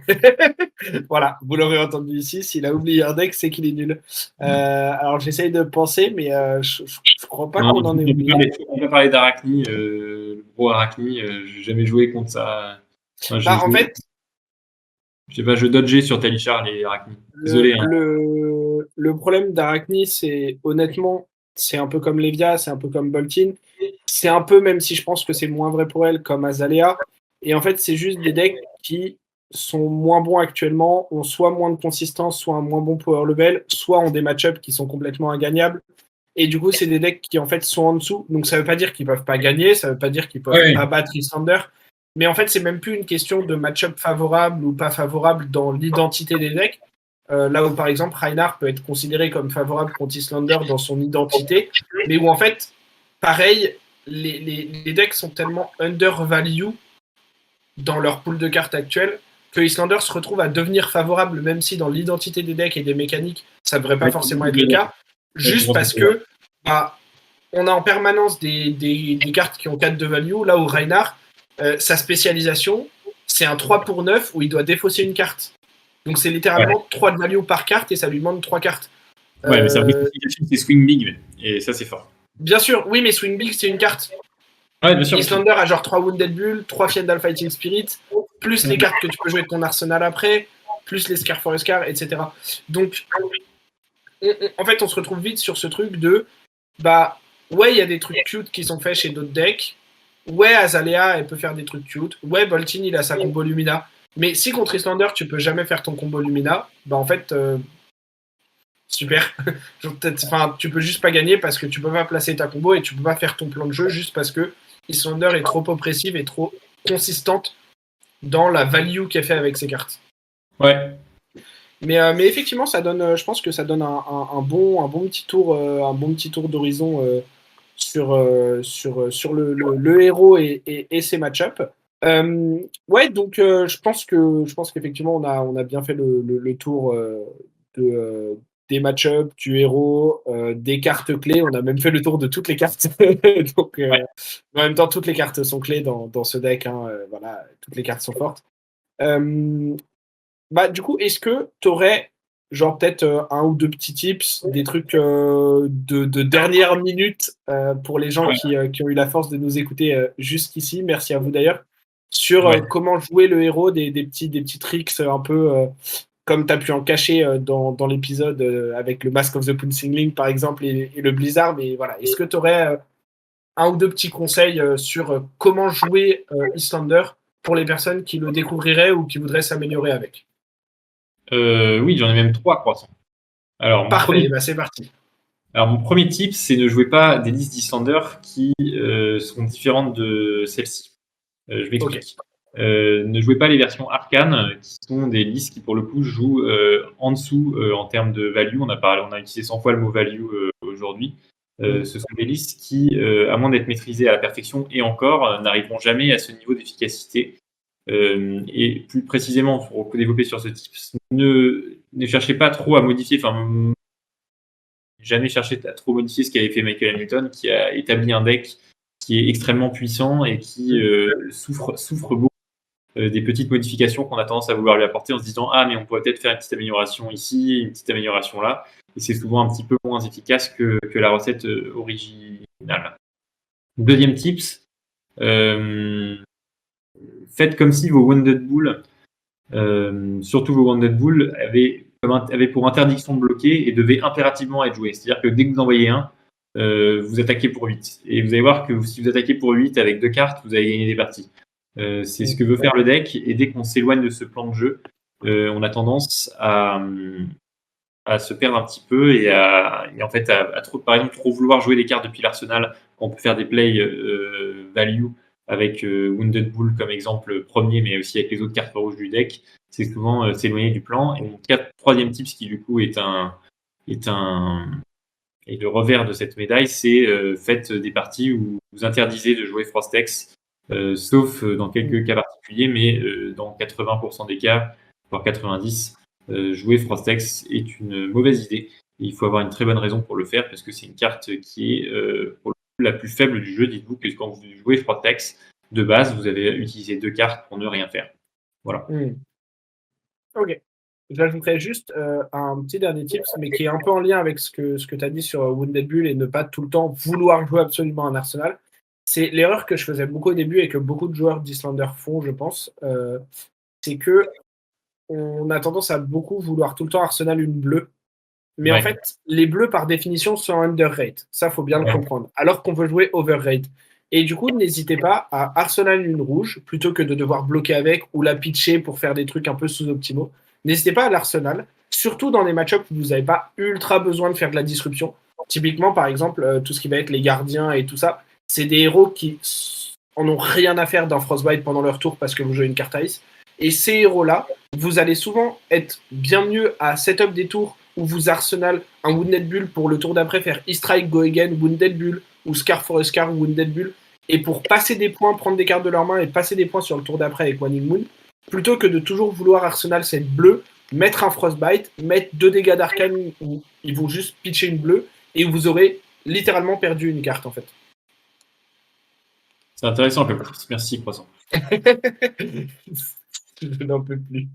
Voilà, vous l'aurez entendu ici, s'il a oublié un deck, c'est qu'il est nul. Alors j'essaye de penser, mais je crois pas qu'on en ait oublié. On va parler d'Arachni, le gros Arachni, j'ai jamais joué contre ça. En fait, je sais pas, je dodgeais sur Talichar les Arachni. Désolé. Le problème d'Arachni, c'est honnêtement, c'est un peu comme Levia, c'est un peu comme Boltyn. C'est un peu, même si je pense que c'est moins vrai pour elle, comme Azalea. Et en fait, c'est juste des decks qui sont moins bons actuellement, ont soit moins de consistance, soit un moins bon power level, soit ont des match-ups qui sont complètement ingagnables. Et du coup, c'est des decks qui en fait sont en dessous. Donc ça veut pas dire qu'ils peuvent pas gagner, ça veut pas dire qu'ils peuvent pas battre Issandr. Mais en fait, c'est même plus une question de match-up favorable ou pas favorable dans l'identité des decks. Là où par exemple Reinhardt peut être considéré comme favorable contre Issandr dans son identité, mais où en fait, pareil, les decks sont tellement undervalue dans leur pool de cartes actuelle que Issandr se retrouve à devenir favorable, même si dans l'identité des decks et des mécaniques, ça ne devrait pas forcément être le cas, juste parce que bah, on a en permanence des cartes qui ont 4 de value, là où Reinhardt, sa spécialisation, c'est un 3 pour 9 où il doit défausser une carte. Donc c'est littéralement 3 de value par carte et ça lui demande 3 cartes. Ouais, mais c'est Swing Big, et ça c'est fort. Bien sûr, oui, mais Swing Big c'est une carte. Ouais, bien sûr. Issandr a genre 3 Wounded Bull, 3 Fiendal Fighting Spirit, plus les cartes que tu peux jouer de ton arsenal après, plus les Scar for Scar, etc. Donc, en fait, on se retrouve vite sur ce truc de bah, ouais, il y a des trucs cute qui sont faits chez d'autres decks. Ouais, Azalea, elle peut faire des trucs cute. Ouais, Boltyn, il a sa combo Lumina. Mais si contre Issandr, tu peux jamais faire ton combo Lumina, bah en fait, super. Enfin, tu peux juste pas gagner parce que tu peux pas placer ta combo et tu peux pas faire ton plan de jeu juste parce que Issandr est trop oppressive et trop consistante dans la value qu'elle fait avec ses cartes. Ouais. Mais effectivement, ça donne, je pense que ça donne un bon petit tour d'horizon sur le héros et ses match-ups. Ouais, donc je pense qu'effectivement on a bien fait le tour des match-ups, du héros, des cartes clés. On a même fait le tour de toutes les cartes. Donc en même temps, toutes les cartes sont clés dans ce deck. Hein, voilà, toutes les cartes sont fortes. Bah, du coup, est-ce que tu aurais genre peut-être un ou deux petits tips, des trucs de dernière minute pour les gens qui ont eu la force de nous écouter jusqu'ici, merci à vous d'ailleurs, sur comment jouer le héros, des petits tricks un peu comme tu as pu en cacher dans l'épisode avec le Mask of the Punsingling par exemple et le Blizzard, mais voilà, est-ce que tu aurais un ou deux petits conseils sur comment jouer Issandr pour les personnes qui le découvriraient ou qui voudraient s'améliorer avec? Oui, j'en ai même 3 croissants. Alors, Parfait, bah c'est parti. Alors, mon premier tip, c'est ne jouez pas des listes d'Issandr qui sont différentes de celles-ci. Je m'explique. Ne jouez pas les versions arcanes, qui sont des listes qui, pour le coup, jouent en dessous en termes de value. On a utilisé 100 fois le mot value aujourd'hui. Ce sont des listes qui, à moins d'être maîtrisées à la perfection et encore, n'arriveront jamais à ce niveau d'efficacité. Et plus précisément, pour développer sur ce type, ne cherchez pas trop à modifier, jamais cherché à trop modifier ce qu'avait fait Michael Hamilton, qui a établi un deck qui est extrêmement puissant et qui souffre beaucoup des petites modifications qu'on a tendance à vouloir lui apporter en se disant ah mais on pourrait peut-être faire une petite amélioration ici, une petite amélioration là, et c'est souvent un petit peu moins efficace que la recette originale. Deuxième tips, faites comme si vos Wounded Bull, surtout vos Wounded Bull, avaient pour interdiction de bloquer et devaient impérativement être joués. C'est-à-dire que dès que vous en voyez un, vous attaquez pour 8. Et vous allez voir que si vous attaquez pour 8 avec 2 cartes, vous allez gagner des parties. C'est ce que veut faire le deck. Et dès qu'on s'éloigne de ce plan de jeu, on a tendance à se perdre un petit peu et en fait à trop, par exemple, trop vouloir jouer des cartes depuis l'arsenal quand on peut faire des plays value avec Wounded Bull comme exemple premier, mais aussi avec les autres cartes rouges du deck. C'est souvent s'éloigner du plan. Et mon troisième tip, qui du coup est le revers de cette médaille, c'est faites des parties où vous interdisez de jouer Frostex, sauf dans quelques cas particuliers, mais dans 80% des cas, voire 90%, jouer Frostex est une mauvaise idée. Et il faut avoir une très bonne raison pour le faire, parce que c'est une carte qui est pour le coup, la plus faible du jeu. Dites-vous que quand vous jouez Frostex, de base, vous avez utilisé 2 cartes pour ne rien faire. Voilà. Ok. J'ajouterais juste un petit dernier tip, mais qui est un peu en lien avec ce que tu as dit sur Wounded Bull et ne pas tout le temps vouloir jouer absolument un arsenal. C'est l'erreur que je faisais beaucoup au début et que beaucoup de joueurs d'Issandr font, je pense. C'est que on a tendance à beaucoup vouloir tout le temps arsenal une bleue. Mais en fait, les bleus, par définition, sont underrate. Ça, faut bien le comprendre. Alors qu'on veut jouer overrate. Et du coup, n'hésitez pas à Arsenal une rouge plutôt que de devoir bloquer avec ou la pitcher pour faire des trucs un peu sous-optimaux. N'hésitez pas à l'Arsenal, surtout dans des match-ups où vous n'avez pas ultra besoin de faire de la disruption. Typiquement, par exemple, tout ce qui va être les gardiens et tout ça, c'est des héros qui en ont rien à faire d'un Frostbite pendant leur tour parce que vous jouez une carte Ice. Et ces héros-là, vous allez souvent être bien mieux à setup des tours où vous Arsenal un Wounded Bull pour le tour d'après faire E-Strike, Go Again, Wounded Bull ou Scar for a Scar, Wounded Bull et pour passer des points, prendre des cartes de leur main et passer des points sur le tour d'après avec Waning Moon, plutôt que de toujours vouloir Arsenal cette bleue, mettre un Frostbite, mettre 2 dégâts d'arcane où ils vont juste pitcher une bleue et où vous aurez littéralement perdu une carte en fait. C'est intéressant, peu plus. Merci, Croissant. Je n'en peux plus.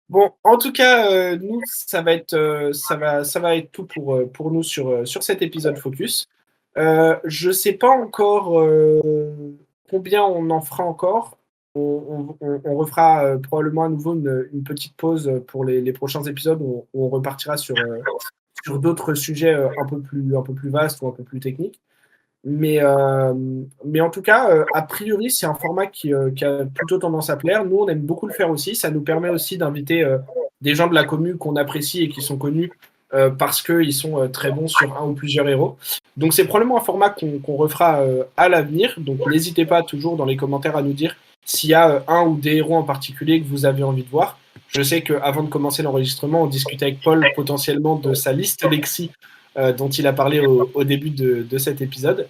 Bon, en tout cas, nous, ça va être tout pour nous sur cet épisode Focus. Je ne sais pas encore combien on en fera encore. On refera probablement à nouveau une petite pause pour les prochains épisodes où on repartira sur d'autres sujets un peu plus vastes ou un peu plus techniques. Mais en tout cas, a priori, c'est un format qui a plutôt tendance à plaire. Nous, on aime beaucoup le faire aussi. Ça nous permet aussi d'inviter des gens de la commu qu'on apprécie et qui sont connus parce qu'ils sont très bons sur un ou plusieurs héros. Donc, c'est probablement un format qu'on refera à l'avenir. Donc, n'hésitez pas toujours dans les commentaires à nous dire s'il y a un ou des héros en particulier que vous avez envie de voir. Je sais qu'avant de commencer l'enregistrement, on discutait avec Paul potentiellement de sa liste Lexi dont il a parlé au début de cet épisode.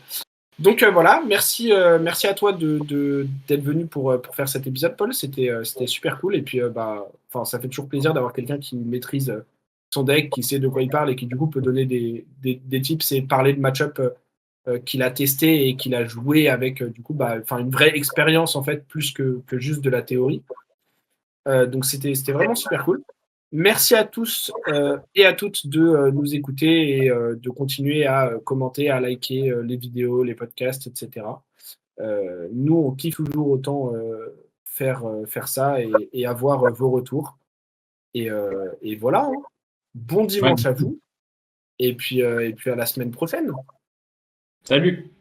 Donc voilà, merci à toi d'être venu pour faire cet épisode, Paul. C'était super cool. Et puis, ça fait toujours plaisir d'avoir quelqu'un qui maîtrise son deck, qui sait de quoi il parle et qui, du coup, peut donner des tips et parler de match-up qu'il a testé et qu'il a joué avec, une vraie expérience, en fait, plus que juste de la théorie. Donc, c'était vraiment super cool. Merci à tous et à toutes de nous écouter et de continuer à commenter, à liker les vidéos, les podcasts, etc. Nous, on kiffe toujours autant faire ça et avoir vos retours. Et voilà. Hein. Bon dimanche à vous. Et puis à la semaine prochaine. Salut!